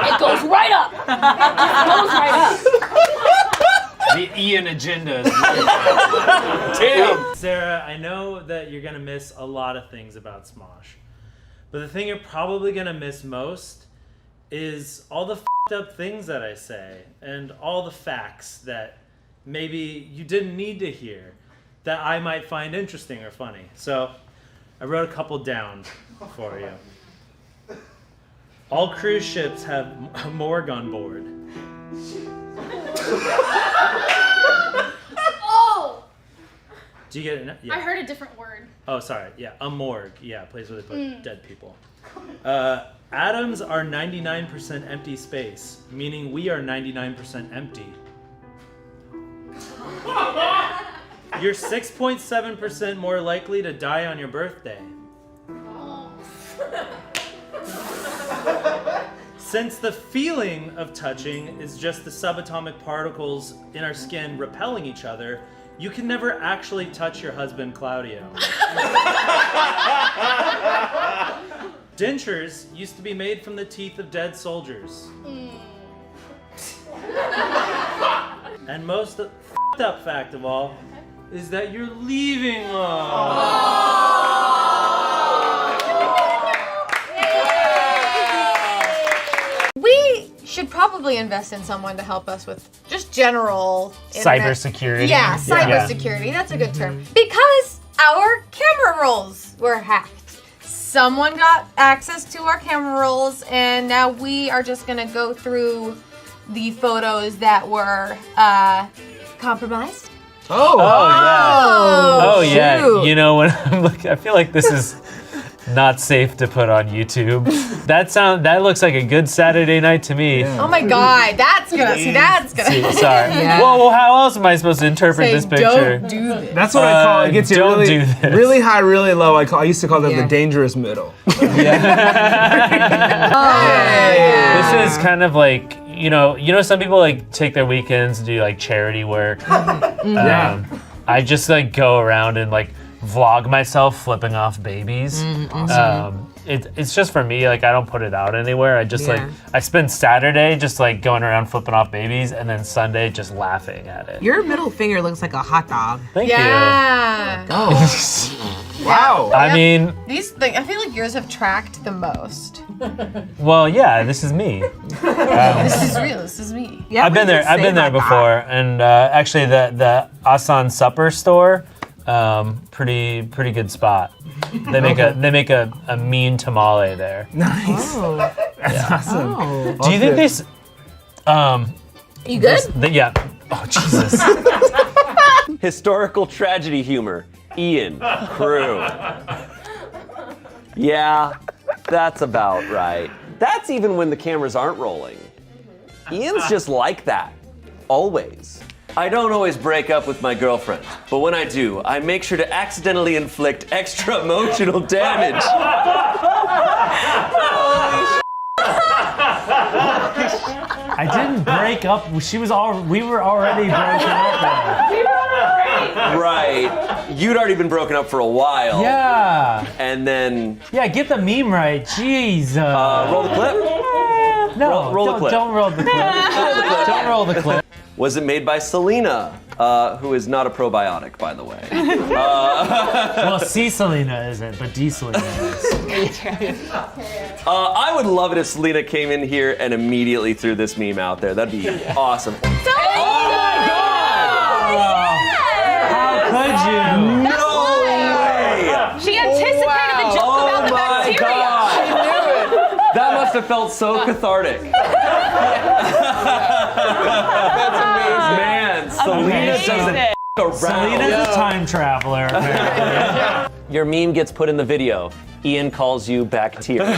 [SPEAKER 20] It goes right up. It goes right up.
[SPEAKER 3] The Ian agenda.
[SPEAKER 15] Damn.
[SPEAKER 3] Sarah, I know that you're gonna miss a lot of things about Smosh, but the thing you're probably gonna miss most is all the f***ed up things that I say and all the facts that maybe you didn't need to hear that I might find interesting or funny. So I wrote a couple down for you. All cruise ships have a morgue on board.
[SPEAKER 21] Oh!
[SPEAKER 3] Do you get it? Yeah.
[SPEAKER 21] I heard a different word.
[SPEAKER 3] Oh, sorry. Yeah, a morgue. Yeah, a place where they put dead people. Atoms are 99% empty space, meaning we are 99% empty. You're 6.7% more likely to die on your birthday. Since the feeling of touching is just the subatomic particles in our skin repelling each other, you can never actually touch your husband, Claudio. Dentures used to be made from the teeth of dead soldiers. And most f***ed up fact of all is that you're leaving us.
[SPEAKER 8] We should probably invest in someone to help us with just general internet.
[SPEAKER 3] Cybersecurity.
[SPEAKER 8] Yeah, cybersecurity. That's a good term. Because our camera rolls were hacked. Someone got access to our camera rolls, and now we are just gonna go through the photos that were compromised.
[SPEAKER 3] Oh yeah.
[SPEAKER 8] Shoot.
[SPEAKER 3] You know, when I'm looking, I feel like this is not safe to put on YouTube. That looks like a good Saturday night to me.
[SPEAKER 8] Oh my God, that's gonna
[SPEAKER 3] Sorry.
[SPEAKER 8] Yeah.
[SPEAKER 3] Well, how else am I supposed to interpret this picture?
[SPEAKER 8] Don't do this.
[SPEAKER 22] That's what I call it. It gets you
[SPEAKER 3] don't do this.
[SPEAKER 22] really high, really low. I used to call that the dangerous middle.
[SPEAKER 3] This is kind of like, you know, some people like take their weekends to do like charity work.
[SPEAKER 22] Yeah.
[SPEAKER 3] I just like go around and like vlog myself flipping off babies.
[SPEAKER 8] Awesome.
[SPEAKER 3] It's just for me, like I don't put it out anywhere. I just like, I spend Saturday just like going around flipping off babies, and then Sunday just laughing at it.
[SPEAKER 19] Your middle finger looks like a hot dog.
[SPEAKER 3] Thank you.
[SPEAKER 8] Oh.
[SPEAKER 22] Wow.
[SPEAKER 3] I mean,
[SPEAKER 8] I feel like yours have tracked the most.
[SPEAKER 3] well, yeah, this is me.
[SPEAKER 8] This is real. This is me.
[SPEAKER 3] I've been there before, and actually the Asan Supper store, pretty good spot. They make a mean tamale there.
[SPEAKER 22] Nice. That's awesome.
[SPEAKER 8] Oh.
[SPEAKER 3] Do you think this?
[SPEAKER 8] You good?
[SPEAKER 3] Yeah. Oh Jesus.
[SPEAKER 1] Historical tragedy humor. Ian, crew. Yeah, that's about right. That's even when the cameras aren't rolling. Ian's just like that. Always. I don't always break up with my girlfriend, but when I do, I make sure to accidentally inflict extra emotional damage.
[SPEAKER 3] I didn't break up. We were already broken up.
[SPEAKER 1] Right. You'd already been broken up for a while.
[SPEAKER 3] Yeah.
[SPEAKER 1] And then.
[SPEAKER 3] Yeah, get the meme right. Jeez.
[SPEAKER 1] Roll the clip.
[SPEAKER 3] No,
[SPEAKER 1] roll the clip.
[SPEAKER 3] Don't roll the clip. Don't roll the clip.
[SPEAKER 1] Was it made by Selena, who is not a probiotic, by the way?
[SPEAKER 14] Well, C. Selena isn't, but D. Selena is.
[SPEAKER 1] I would love it if Selena came in here and immediately threw this meme out there. That'd be awesome.
[SPEAKER 14] Oh my God! How could you?
[SPEAKER 1] No way!
[SPEAKER 17] She anticipated the joke about the bacteria.
[SPEAKER 1] God. She knew it. That must have felt so cathartic.
[SPEAKER 12] That's amazing.
[SPEAKER 1] Man, Selena doesn't around.
[SPEAKER 14] Selena's a time traveler, apparently.
[SPEAKER 1] Your meme gets put in the video. Ian calls you bacteria.
[SPEAKER 14] All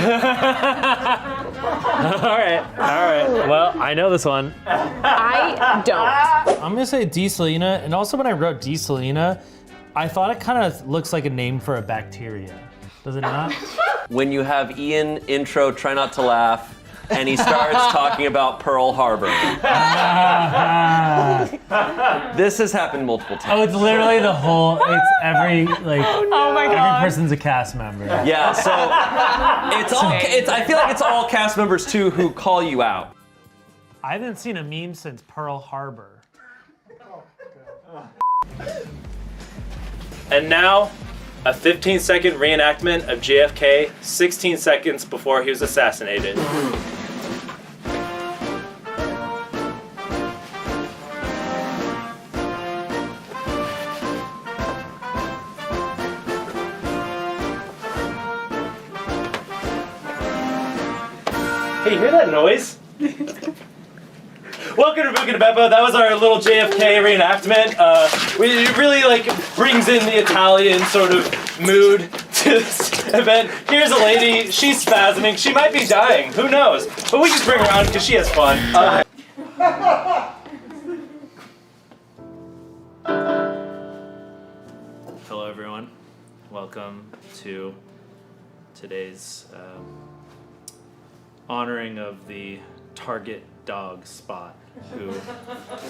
[SPEAKER 14] right. Well, I know this one.
[SPEAKER 18] I don't.
[SPEAKER 14] I'm gonna say D. Selena, and also when I wrote D. Selena, I thought it kind of looks like a name for a bacteria. Does it not?
[SPEAKER 1] When you have Ian intro, try not to laugh, and he starts talking about Pearl Harbor. This has happened multiple times.
[SPEAKER 14] Oh, it's literally the whole. It's every like.
[SPEAKER 17] Oh my God.
[SPEAKER 14] Every person's a cast member.
[SPEAKER 1] Yeah, so it's all. I feel like it's all cast members too who call you out.
[SPEAKER 14] I haven't seen a meme since Pearl Harbor. And now, a 15-second reenactment of JFK 16 seconds before he was assassinated. Hey, you hear that noise? Welcome to Boogie to Beppo. That was our little JFK reenactment. It really brings in the Italian sort of mood to this event. Here's a lady. She's spasming. She might be dying. Who knows? But we just bring her on because she has fun. Hello, everyone. Welcome to today's honoring of the Target dog Spot, who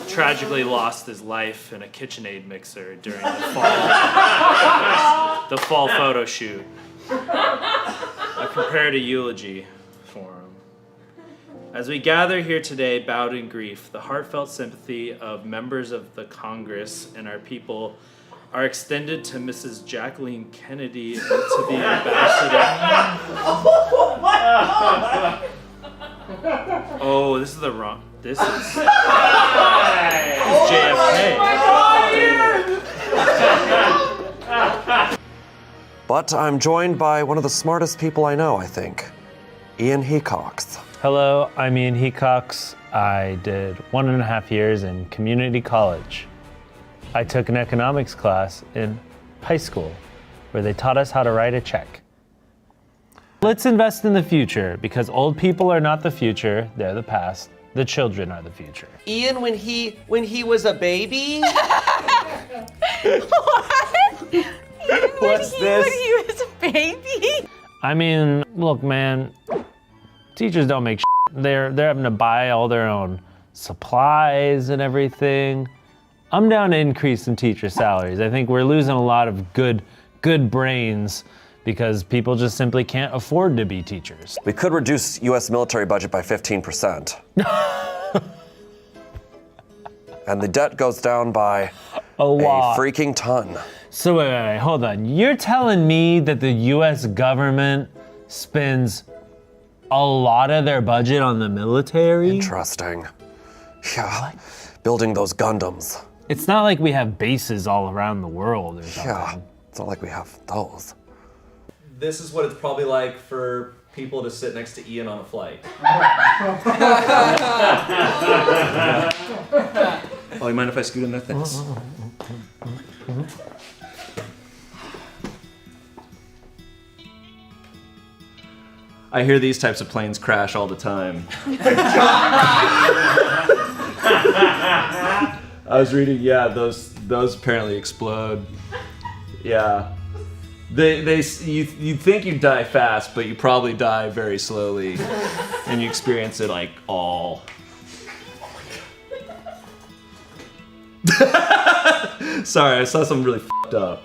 [SPEAKER 14] tragically lost his life in a KitchenAid mixer during the fall photo shoot. I prepared a eulogy for him. As we gather here today, bowed in grief, the heartfelt sympathy of members of the Congress and our people are extended to Mrs. Jacqueline Kennedy and to the ambassador.
[SPEAKER 22] Oh my God!
[SPEAKER 14] Oh, this is the wrong. This is JFK.
[SPEAKER 4] But I'm joined by one of the smartest people I know, I think. Ian Hecox.
[SPEAKER 14] Hello, I'm Ian Hecox. I did 1.5 years in community college. I took an economics class in high school where they taught us how to write a check. Let's invest in the future because old people are not the future, they're the past. The children are the future.
[SPEAKER 11] Ian, when he was a baby?
[SPEAKER 1] What's this?
[SPEAKER 8] When he was a baby?
[SPEAKER 14] I mean, look, man, teachers don't make shit. They're having to buy all their own supplies and everything. I'm down to increase in teacher salaries. I think we're losing a lot of good brains because people just simply can't afford to be teachers.
[SPEAKER 4] We could reduce U.S. military budget by 15%. And the debt goes down by
[SPEAKER 14] a lot.
[SPEAKER 4] A freaking ton.
[SPEAKER 14] So wait, hold on. You're telling me that the U.S. government spends a lot of their budget on the military?
[SPEAKER 4] Interesting. Yeah, building those Gundams.
[SPEAKER 14] It's not like we have bases all around the world or something.
[SPEAKER 4] Yeah, it's not like we have those.
[SPEAKER 1] This is what it's probably like for people to sit next to Ian on a flight. Oh, you mind if I scoot in there? Thanks. I hear these types of planes crash all the time. I was reading, yeah, those apparently explode. Yeah. You think you die fast, but you probably die very slowly, and you experience it like all. Sorry, I saw something really f***ed up.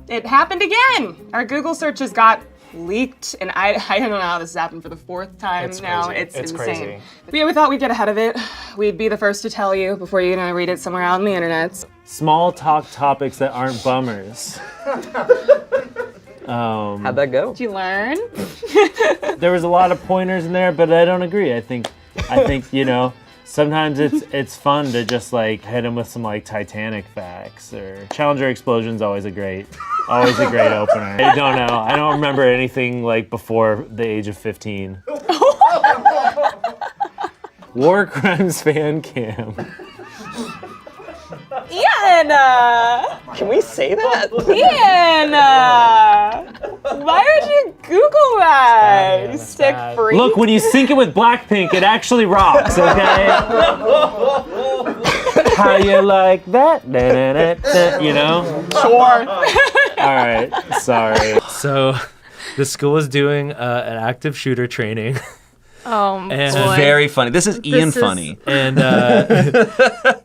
[SPEAKER 17] It happened again. Our Google searches got leaked, and I don't know how this has happened for the 4th time now.
[SPEAKER 7] Crazy.
[SPEAKER 17] It's insane.
[SPEAKER 7] Crazy.
[SPEAKER 17] But yeah, we thought we'd get ahead of it. We'd be the first to tell you before you read it somewhere out on the internet.
[SPEAKER 14] Small talk topics that aren't bummers.
[SPEAKER 11] How'd that go?
[SPEAKER 17] Did you learn?
[SPEAKER 14] There was a lot of pointers in there, but I don't agree. I think sometimes it's fun to just like hit them with some like Titanic facts, or Challenger explosion's always a great opener. I don't know. I don't remember anything like before the age of 15. War Crimes fan cam.
[SPEAKER 17] Ian!
[SPEAKER 11] Can we say that?
[SPEAKER 17] Ian! Why would you Google that? You sick freak.
[SPEAKER 14] Look, when you sync it with Blackpink, it actually rocks, okay? How you like that? You know?
[SPEAKER 17] Sure.
[SPEAKER 14] All right, sorry. So, the school is doing an active shooter training.
[SPEAKER 1] And very funny. This is Ian funny.
[SPEAKER 14] And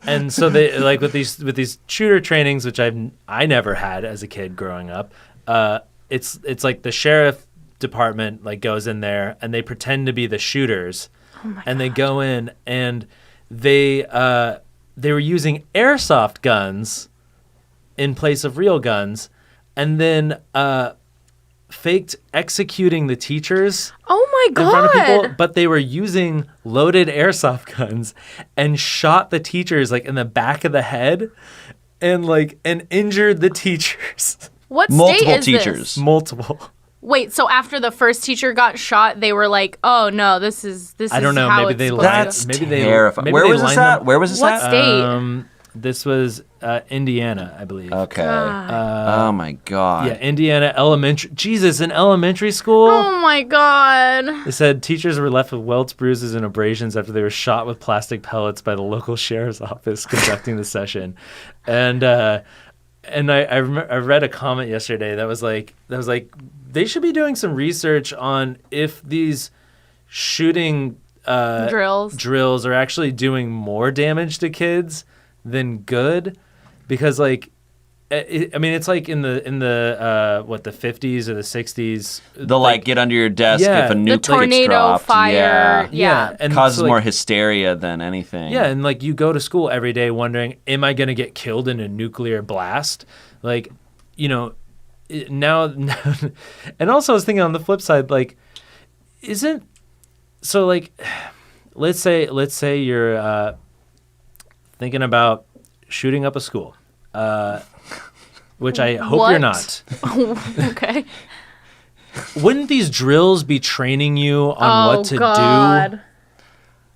[SPEAKER 14] and so they like with these shooter trainings, which I never had as a kid growing up. It's like the sheriff department like goes in there and they pretend to be the shooters, and they go in and they were using airsoft guns in place of real guns, and then faked executing the teachers.
[SPEAKER 9] Oh my God.
[SPEAKER 14] In front of people, but they were using loaded airsoft guns and shot the teachers like in the back of the head and injured the teachers.
[SPEAKER 9] What
[SPEAKER 1] Multiple
[SPEAKER 9] state is
[SPEAKER 1] teachers.
[SPEAKER 9] this?
[SPEAKER 14] Multiple.
[SPEAKER 9] Wait, so after the first teacher got shot, they were like, "Oh no, this is
[SPEAKER 14] I don't know.
[SPEAKER 9] how
[SPEAKER 14] Maybe
[SPEAKER 9] it's
[SPEAKER 14] they
[SPEAKER 9] supposed
[SPEAKER 14] lined.
[SPEAKER 1] That's
[SPEAKER 14] Maybe
[SPEAKER 1] terrifying.
[SPEAKER 14] they.
[SPEAKER 1] Where
[SPEAKER 14] Maybe
[SPEAKER 1] was
[SPEAKER 14] they
[SPEAKER 1] this
[SPEAKER 14] lined
[SPEAKER 1] at?
[SPEAKER 14] them-
[SPEAKER 1] Where was this
[SPEAKER 9] What
[SPEAKER 1] at?
[SPEAKER 9] state?
[SPEAKER 14] This was Indiana, I believe.
[SPEAKER 1] Okay. Oh my God.
[SPEAKER 14] Yeah, Indiana elementary. Jesus, in elementary school.
[SPEAKER 9] Oh my God.
[SPEAKER 14] They said teachers were left with welts, bruises, and abrasions after they were shot with plastic pellets by the local sheriff's office conducting the session. And I read a comment yesterday that was like they should be doing some research on if these shooting drills are actually doing more damage to kids than good, because it's like in the the 50s or the 60s.
[SPEAKER 1] They'll like get under your desk if a nuke gets
[SPEAKER 9] tornado,
[SPEAKER 1] dropped.
[SPEAKER 9] fire,
[SPEAKER 1] Yeah.
[SPEAKER 14] and
[SPEAKER 1] causes
[SPEAKER 14] so,
[SPEAKER 1] more hysteria than anything.
[SPEAKER 14] Yeah, and like you go to school every day wondering, am I going to get killed in a nuclear blast? Like, now, and also I was thinking on the flip side, like, let's say you're thinking about shooting up a school, which I hope you're not.
[SPEAKER 9] Okay.
[SPEAKER 14] Wouldn't these drills be training you on what to do?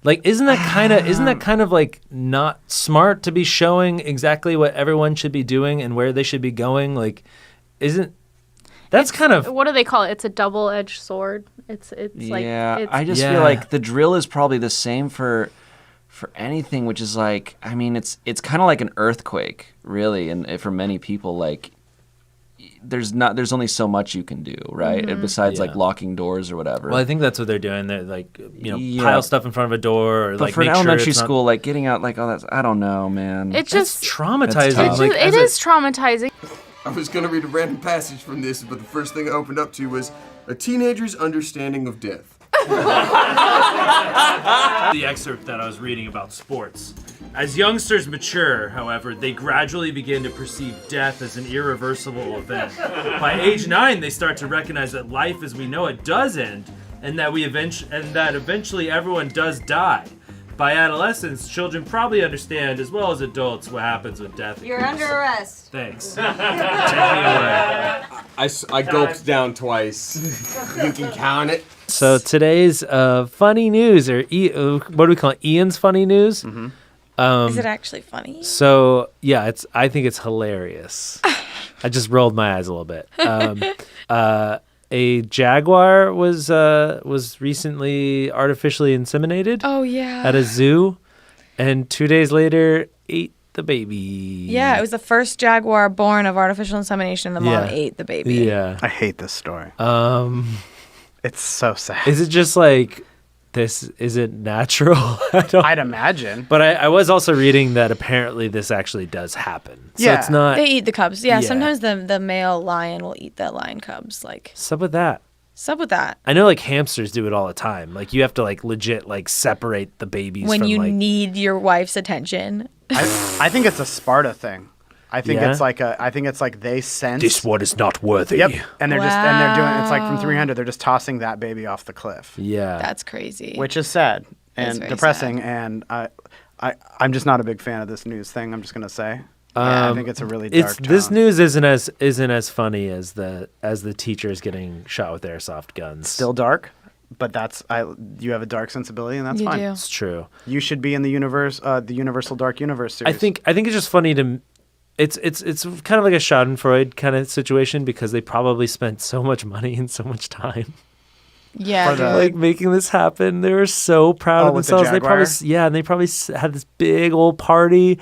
[SPEAKER 14] Like, isn't that kind of like not smart to be showing exactly what everyone should be doing and where they should be going? Like,
[SPEAKER 9] what do they call it? It's a double-edged sword. It's
[SPEAKER 1] I just feel like the drill is probably the same for anything, which is like, I mean, it's kind of like an earthquake, really, and for many people, like, there's only so much you can do, right?
[SPEAKER 9] Mm-hmm.
[SPEAKER 1] Besides like locking doors or whatever.
[SPEAKER 14] Well, I think that's what they're doing. They're like, pile stuff in front of a door, or
[SPEAKER 1] but
[SPEAKER 14] like
[SPEAKER 1] for an
[SPEAKER 14] make
[SPEAKER 1] elementary
[SPEAKER 14] sure
[SPEAKER 1] school, like getting out, like, oh, that's, I don't know, man.
[SPEAKER 9] It's just
[SPEAKER 14] traumatizing.
[SPEAKER 9] It is traumatizing.
[SPEAKER 15] I was gonna read a random passage from this, but the first thing I opened up to was a teenager's understanding of death.
[SPEAKER 14] The excerpt that I was reading about sports. As youngsters mature, however, they gradually begin to perceive death as an irreversible event. By age 9, they start to recognize that life as we know it does end, and that eventually everyone does die. By adolescence, children probably understand, as well as adults, what happens when death
[SPEAKER 8] You're
[SPEAKER 14] occurs.
[SPEAKER 8] under arrest.
[SPEAKER 14] Thanks. Take me away.
[SPEAKER 15] I gulped down twice. You can count it.
[SPEAKER 14] So today's funny news, or what do we call it? Ian's funny news. Mm-hmm.
[SPEAKER 5] Is it actually funny?
[SPEAKER 14] So yeah, I think it's hilarious. I just rolled my eyes a little bit. A jaguar was recently artificially inseminated.
[SPEAKER 5] Oh yeah.
[SPEAKER 14] At a zoo, and 2 days later ate the baby.
[SPEAKER 5] Yeah, it was the first jaguar born of artificial insemination. The mom ate the baby.
[SPEAKER 14] Yeah.
[SPEAKER 21] I hate this story. It's so sad.
[SPEAKER 14] Is it just like this isn't natural?
[SPEAKER 21] I'd imagine.
[SPEAKER 14] But I was also reading that apparently this actually does happen. So it's not.
[SPEAKER 5] They eat the cubs. Yeah, sometimes the male lion will eat the lion cubs. Like.
[SPEAKER 14] What's up with that?
[SPEAKER 5] What's up with that?
[SPEAKER 3] I know like hamsters do it all the time. Like you have to like legit like separate the babies
[SPEAKER 5] When
[SPEAKER 3] from
[SPEAKER 5] you
[SPEAKER 3] like
[SPEAKER 5] need your wife's attention.
[SPEAKER 21] I think it's a Sparta thing. I think
[SPEAKER 3] Yeah?
[SPEAKER 21] it's like they sense
[SPEAKER 3] this one is not worthy.
[SPEAKER 21] Yep. And they're doing it's like from 300 they're just tossing that baby off the cliff.
[SPEAKER 3] Yeah.
[SPEAKER 5] That's crazy.
[SPEAKER 21] Which is sad
[SPEAKER 5] That's
[SPEAKER 21] and
[SPEAKER 5] very
[SPEAKER 21] depressing and I'm just not a big fan of this news thing, I'm just going to say. I think it's a really dark tone.
[SPEAKER 3] This news isn't as funny as the teachers getting shot with airsoft guns.
[SPEAKER 21] Still dark, but you have a dark sensibility and that's
[SPEAKER 5] You
[SPEAKER 21] fine.
[SPEAKER 5] do.
[SPEAKER 3] It's true.
[SPEAKER 21] You should be in the the Universal Dark Universe series.
[SPEAKER 3] I think it's just funny to. It's kind of like a Schadenfreude kind of situation because they probably spent so much money and so much time.
[SPEAKER 5] Yeah,
[SPEAKER 3] like making this happen. They were so proud of
[SPEAKER 21] with the
[SPEAKER 3] themselves. They probably had this big old party,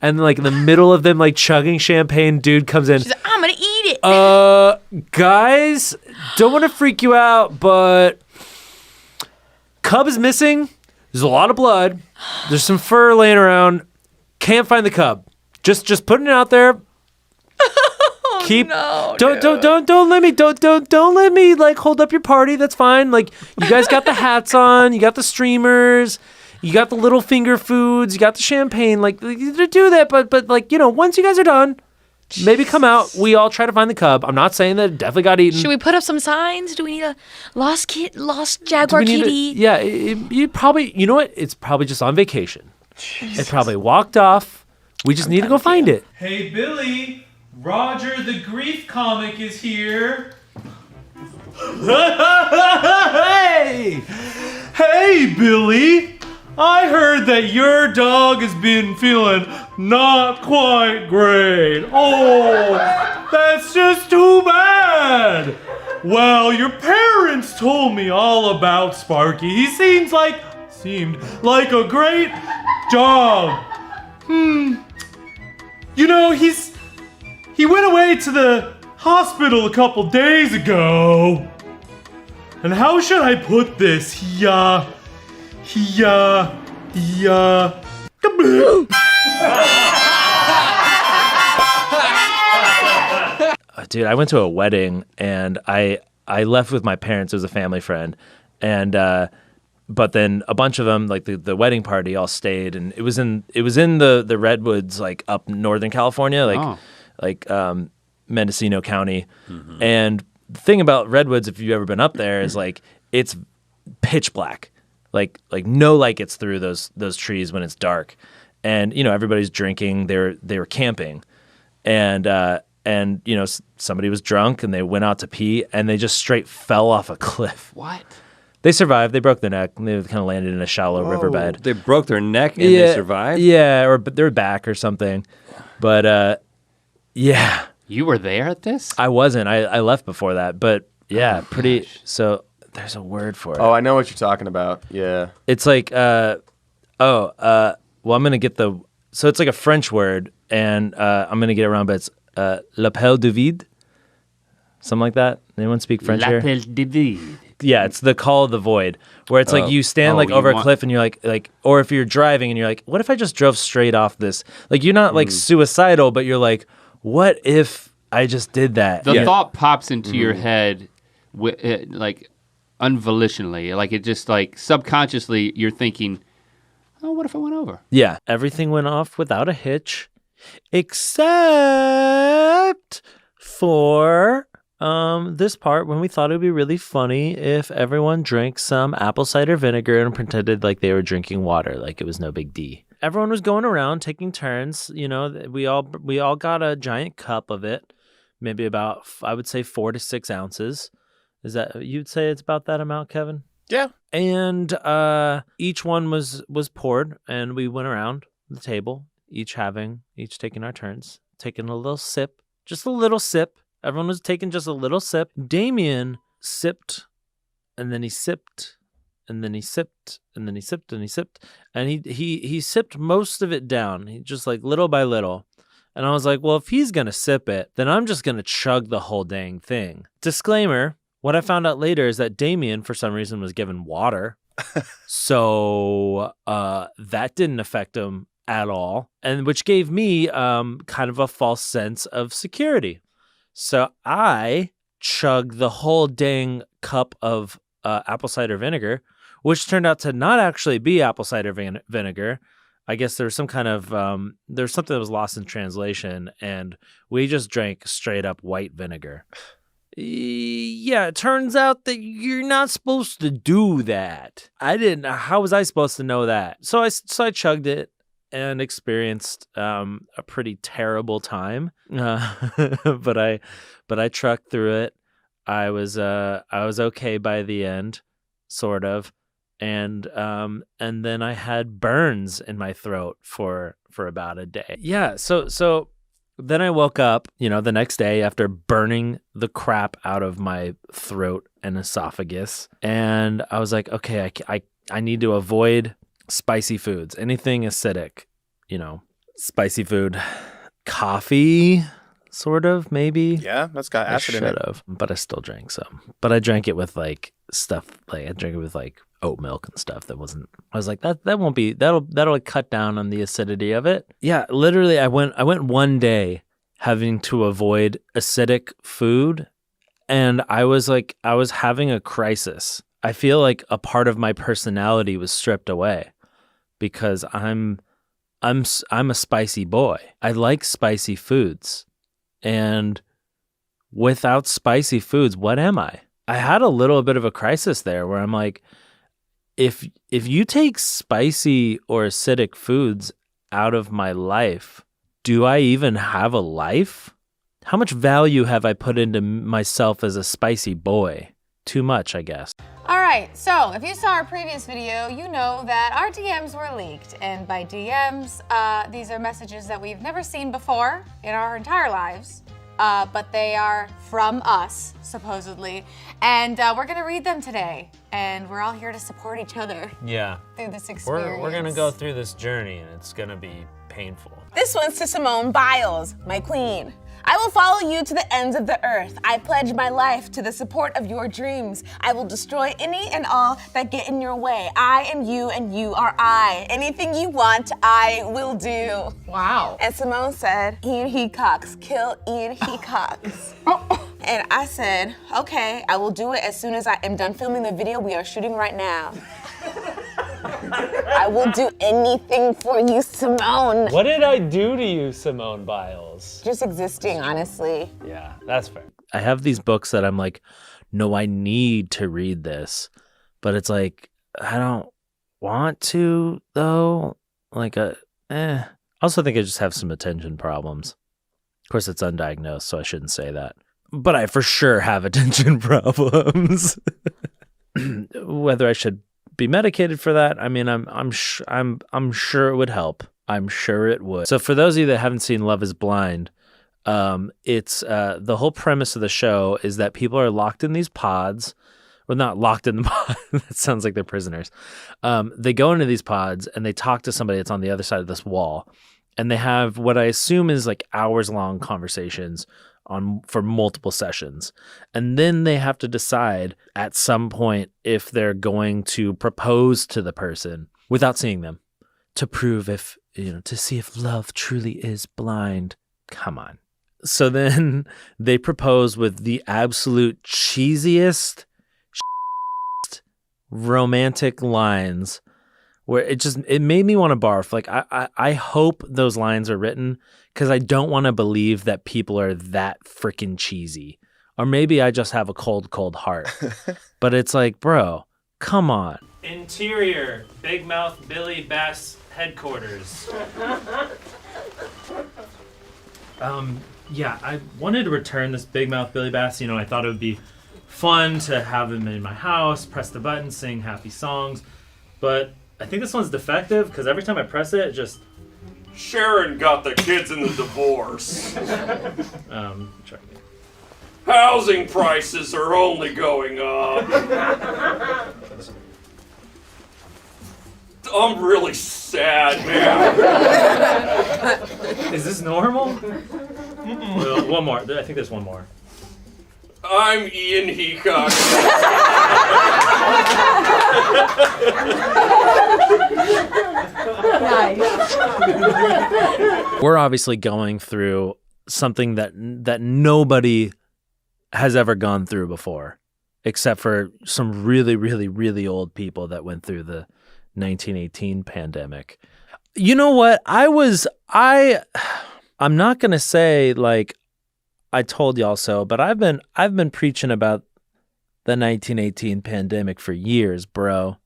[SPEAKER 3] and like in the middle of them like chugging champagne, dude comes in.
[SPEAKER 5] She's like, I'm gonna eat it.
[SPEAKER 3] Guys, don't want to freak you out, but cub is missing. There's a lot of blood. There's some fur laying around. Can't find the cub. Just putting it out there. Keep don't let me like hold up your party. That's fine. Like you guys got the hats on, you got the streamers, you got the little finger foods, you got the champagne. Like you do that, but like once you guys are done, maybe come out. We all try to find the cub. I'm not saying that it definitely got eaten.
[SPEAKER 5] Should we put up some signs? Do we need a lost jaguar kitty?
[SPEAKER 3] You probably. You know what? It's probably just on vacation. It probably walked off. We just need to go find it.
[SPEAKER 22] Hey, Billy, Roger the Grief Comic is here. Hey, Billy. I heard that your dog has been feeling not quite great. Oh, that's just too bad. Well, your parents told me all about Sparky. He seemed like a great dog. He went away to the hospital a couple days ago. And how should I put this?
[SPEAKER 3] Dude, I went to a wedding and I left with my parents. It was a family friend, and but then a bunch of them, like the wedding party, all stayed, and it was in the redwoods, like up Northern California, like Mendocino County.
[SPEAKER 10] Mm-hmm.
[SPEAKER 3] And the thing about redwoods, if you've ever been up there, is like it's pitch black, like no light gets through those trees when it's dark, and everybody's drinking. They were camping, and somebody was drunk and they went out to pee and they just straight fell off a cliff.
[SPEAKER 10] What?
[SPEAKER 3] They survived. They broke their neck and they kind of landed in a shallow riverbed.
[SPEAKER 10] They broke their neck and they survived?
[SPEAKER 3] Yeah, or their back or something. But yeah.
[SPEAKER 10] You were there at this?
[SPEAKER 3] I wasn't. I left before that. But yeah, pretty. Gosh. So there's a word for it.
[SPEAKER 15] Oh, I know what you're talking about. Yeah.
[SPEAKER 3] It's like, well, I'm going to get so it's like a French word and I'm going to get it wrong, but it's l'appel du vide. Something like that. Anyone speak French here?
[SPEAKER 10] L'appel du vide.
[SPEAKER 3] Yeah, it's the call of the void, where it's like you stand over a cliff and you're like, or if you're driving and you're like, what if I just drove straight off this? Like you're not like suicidal, but you're like, what if I just did that?
[SPEAKER 10] The thought pops into your head, like unvolitionally, like it just like subconsciously you're thinking, oh, what if I went over?
[SPEAKER 3] Yeah, everything went off without a hitch, except for this part when we thought it would be really funny if everyone drank some apple cider vinegar and pretended like they were drinking water, like it was no big deal. Everyone was going around taking turns. We all got a giant cup of it, maybe about, I would say, 4 to 6 ounces. Is that, you'd say it's about that amount, Kevin?
[SPEAKER 21] Yeah.
[SPEAKER 3] And each one was poured, and we went around the table, each taking our turns, taking a little sip, just a little sip. Everyone was taking just a little sip. Damien sipped, and then he sipped, and then he sipped, and then he sipped, and he sipped, and he sipped most of it down. He just like little by little. And I was like, well, if he's gonna sip it, then I'm just gonna chug the whole dang thing. Disclaimer: what I found out later is that Damien, for some reason, was given water, so that didn't affect him at all, and which gave me kind of a false sense of security. So I chug the whole dang cup of apple cider vinegar, which turned out to not actually be apple cider vinegar. I guess there was some kind of there's something that was lost in translation, and we just drank straight up white vinegar. Yeah, it turns out that you're not supposed to do that. I didn't. How was I supposed to know that? So I chugged it and experienced a pretty terrible time. But I trucked through it. I was okay by the end, sort of. And then I had burns in my throat for about a day. Yeah, so then I woke up, the next day after burning the crap out of my throat and esophagus, and I was like, okay, I need to avoid spicy foods, anything acidic, spicy food, coffee, sort of, maybe.
[SPEAKER 2] Yeah, that's got acid in it.
[SPEAKER 3] I should have, but I still drank some. But I drank it with stuff, I drank it with oat milk and stuff that wasn't. I was like, that won't be, that'll cut down on the acidity of it. Yeah, literally I went one day having to avoid acidic food, and I was having a crisis. I feel like a part of my personality was stripped away because I'm a spicy boy. I like spicy foods. And without spicy foods, what am I? I had a little bit of a crisis there where I'm like, if you take spicy or acidic foods out of my life, do I even have a life? How much value have I put into myself as a spicy boy? Too much, I guess.
[SPEAKER 8] All right, so if you saw our previous video, you know that our DMs were leaked. And by DMs, these are messages that we've never seen before in our entire lives. But they are from us, supposedly. And we're gonna read them today. And we're all here to support each other through this experience.
[SPEAKER 3] We're gonna go through this journey, and it's gonna be painful.
[SPEAKER 17] This one's to Simone Biles, my queen. I will follow you to the ends of the earth. I pledge my life to the support of your dreams. I will destroy any and all that get in your way. I am you and you are I. Anything you want, I will do.
[SPEAKER 8] Wow.
[SPEAKER 17] And Simone said, Ian Hecox, kill Ian Hecox. And I said, okay, I will do it as soon as I am done filming the video we are shooting right now. I will do anything for you, Simone.
[SPEAKER 3] What did I do to you, Simone Biles?
[SPEAKER 17] Just existing, honestly.
[SPEAKER 3] Yeah, that's fair. I have these books that I'm like, no, I need to read this. But it's like, I don't want to, though. I also think I just have some attention problems. Of course, it's undiagnosed, so I shouldn't say that. But I for sure have attention problems. Whether I should be medicated for that, I mean, I'm sure it would help. I'm sure it would. So for those of you that haven't seen Love is Blind, it's the whole premise of the show is that people are locked in these pods. Well, not locked in the pod. That sounds like they're prisoners. They go into these pods and they talk to somebody that's on the other side of this wall, and they have what I assume is like hours-long conversations for multiple sessions. And then they have to decide at some point if they're going to propose to the person without seeing them to prove to see if love truly is blind. Come on. So then they propose with the absolute cheesiest romantic lines where it made me want to barf. Like I hope those lines are written because I don't want to believe that people are that freaking cheesy. Or maybe I just have a cold heart. But it's like, bro, come on. Interior, Big Mouth Billy Bass headquarters. Yeah, I wanted to return this Big Mouth Billy Bass. I thought it would be fun to have him in my house, press the button, sing happy songs. But I think this one's defective because every time I press it, it just...
[SPEAKER 4] Sharon got the kids in the divorce.
[SPEAKER 3] Check it.
[SPEAKER 4] Housing prices are only going up. I'm really sad now.
[SPEAKER 3] Is this normal? Well, one more. I think there's one more.
[SPEAKER 4] I'm Ian Hecox.
[SPEAKER 3] We're obviously going through something that nobody has ever gone through before, except for some really, really, really old people that went through the 1918 pandemic. You know what? I'm not gonna say like I told y'all so, but I've been preaching about the 1918 pandemic for years, bro.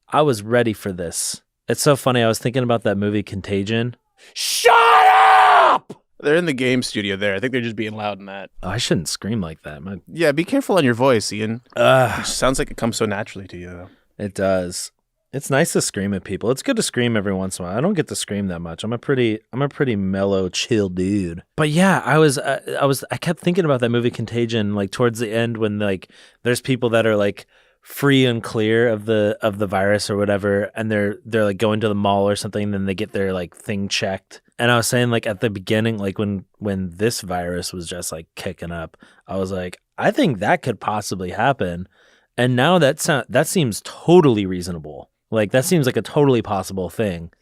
[SPEAKER 3] I was ready for this. It's so funny. I was thinking about that movie Contagion.
[SPEAKER 2] Shut up! They're in the game studio there. I think they're just being loud in that.
[SPEAKER 3] Oh, I shouldn't scream like that.
[SPEAKER 2] Yeah, be careful on your voice, Ian. It sounds like it comes so naturally to you, though.
[SPEAKER 3] It does. It's nice to scream at people. It's good to scream every once in a while. I don't get to scream that much. I'm a pretty mellow, chill dude. But yeah, I kept thinking about that movie Contagion, like towards the end when like there's people that are like free and clear of the virus or whatever, and they're like going to the mall or something, and then they get their like thing checked. And I was saying like at the beginning, like when this virus was just like kicking up, I was like, I think that could possibly happen. And now that seems totally reasonable. Like that seems like a totally possible thing.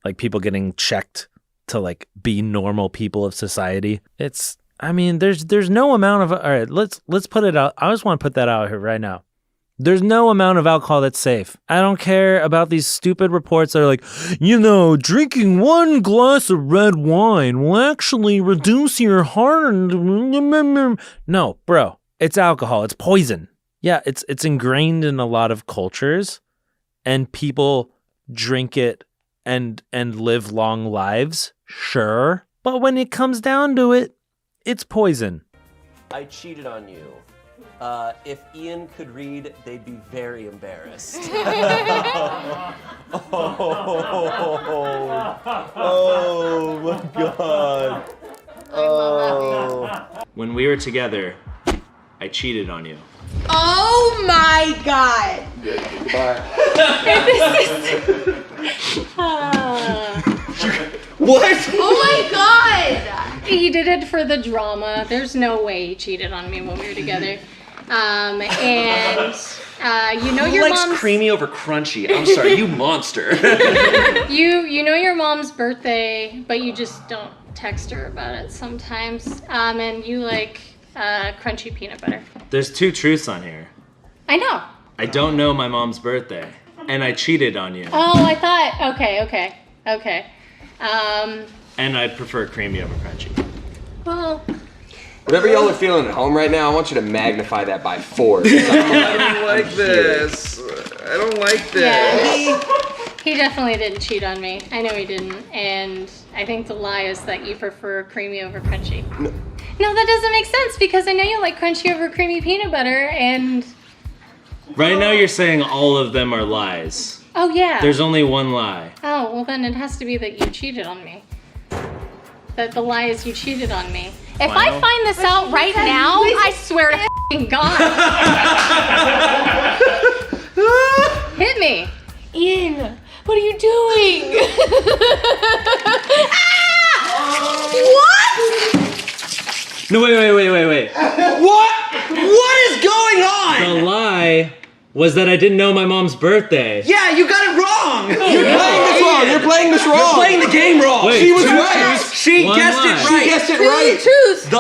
[SPEAKER 3] Like people getting checked to like be normal people of society. There's no amount of, all right, let's put it out. I just want to put that out here right now. There's no amount of alcohol that's safe. I don't care about these stupid reports that are like, drinking 1 glass of red wine will actually reduce your heart. No, bro, it's alcohol. It's poison. Yeah, it's ingrained in a lot of cultures, and people drink it and live long lives, sure. But when it comes down to it, it's poison.
[SPEAKER 4] I cheated on you. If Ian could read, they'd be very embarrassed. Oh my God. Oh.
[SPEAKER 3] When we were together, I cheated on you.
[SPEAKER 8] Oh my God.
[SPEAKER 15] Goodbye.
[SPEAKER 8] What? Oh my God.
[SPEAKER 9] He did it for the drama. There's no way he cheated on me when we were together.
[SPEAKER 1] Who likes creamy over crunchy? I'm sorry, you monster.
[SPEAKER 9] You know your mom's birthday, but you just don't text her about it sometimes. And you like crunchy peanut butter.
[SPEAKER 3] There's 2 truths on here.
[SPEAKER 9] I know.
[SPEAKER 3] I don't know my mom's birthday, and I cheated on you.
[SPEAKER 9] Oh, I thought. Okay.
[SPEAKER 3] And I prefer creamy over crunchy.
[SPEAKER 9] Well.
[SPEAKER 12] Whatever y'all are feeling at home right now, I want you to magnify that by 4.
[SPEAKER 15] I don't like this. I don't like this.
[SPEAKER 9] Yeah, he definitely didn't cheat on me. I know he didn't. And I think the lie is that you prefer creamy over crunchy. No, that doesn't make sense because I know you like crunchy over creamy peanut butter and...
[SPEAKER 3] Right now you're saying all of them are lies.
[SPEAKER 9] Oh, yeah.
[SPEAKER 3] There's only one lie.
[SPEAKER 9] Oh, well then it has to be that you cheated on me. That the lie is you cheated on me. If I find this out right now, I swear to f***ing God. Hit me.
[SPEAKER 8] Ian, what are you doing? What?
[SPEAKER 3] No, wait.
[SPEAKER 12] What is going on?
[SPEAKER 3] The lie was that I didn't know my mom's birthday.
[SPEAKER 12] Yeah, you got it wrong. You're playing this wrong. You're playing this wrong. You're playing the game wrong.
[SPEAKER 3] Wait,
[SPEAKER 12] she was
[SPEAKER 3] 2
[SPEAKER 12] right.
[SPEAKER 3] truths,
[SPEAKER 12] She
[SPEAKER 3] 1
[SPEAKER 12] guessed
[SPEAKER 3] lie.
[SPEAKER 12] it right. She guessed it right.
[SPEAKER 8] Truth.
[SPEAKER 12] The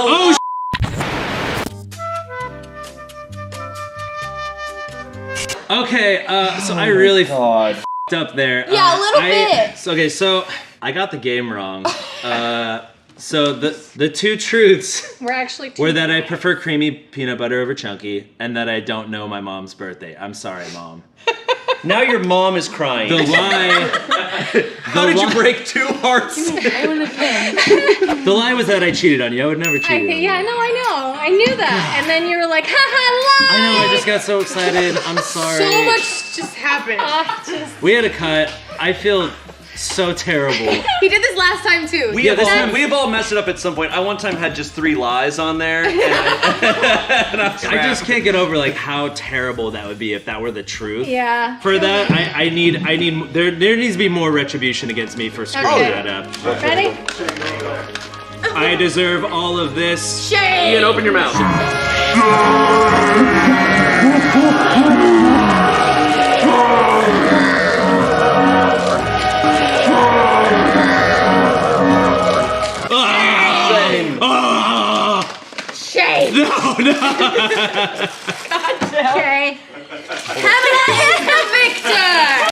[SPEAKER 3] Okay, so I really f***ed up there.
[SPEAKER 8] Yeah, a little bit.
[SPEAKER 3] So I got the game wrong. So the 2 truths
[SPEAKER 9] We're actually
[SPEAKER 3] were that I prefer creamy peanut butter over chunky, and that I don't know my mom's birthday. I'm sorry, Mom.
[SPEAKER 1] Now your mom is crying.
[SPEAKER 3] The lie.
[SPEAKER 1] How did you break 2 hearts?
[SPEAKER 3] The lie was that I cheated on you. I would never cheat on you.
[SPEAKER 9] Yeah, no, I know. I knew that. And then you were like, haha, lie.
[SPEAKER 3] I know, I just got so excited. I'm sorry.
[SPEAKER 8] So much just happened.
[SPEAKER 3] We had a cut. I feel so terrible.
[SPEAKER 8] He did this last time too.
[SPEAKER 1] We've all messed it up at some point. I one time had just 3 lies on there. And
[SPEAKER 3] I just can't get over like how terrible that would be if that were the truth.
[SPEAKER 9] Yeah.
[SPEAKER 3] For that, I need there needs to be more retribution against me for screwing that up.
[SPEAKER 9] Ready?
[SPEAKER 3] I deserve all of this.
[SPEAKER 8] Shame.
[SPEAKER 1] Ian, open your mouth.
[SPEAKER 8] Shame.
[SPEAKER 22] no.
[SPEAKER 8] Okay. Pamela is the victor.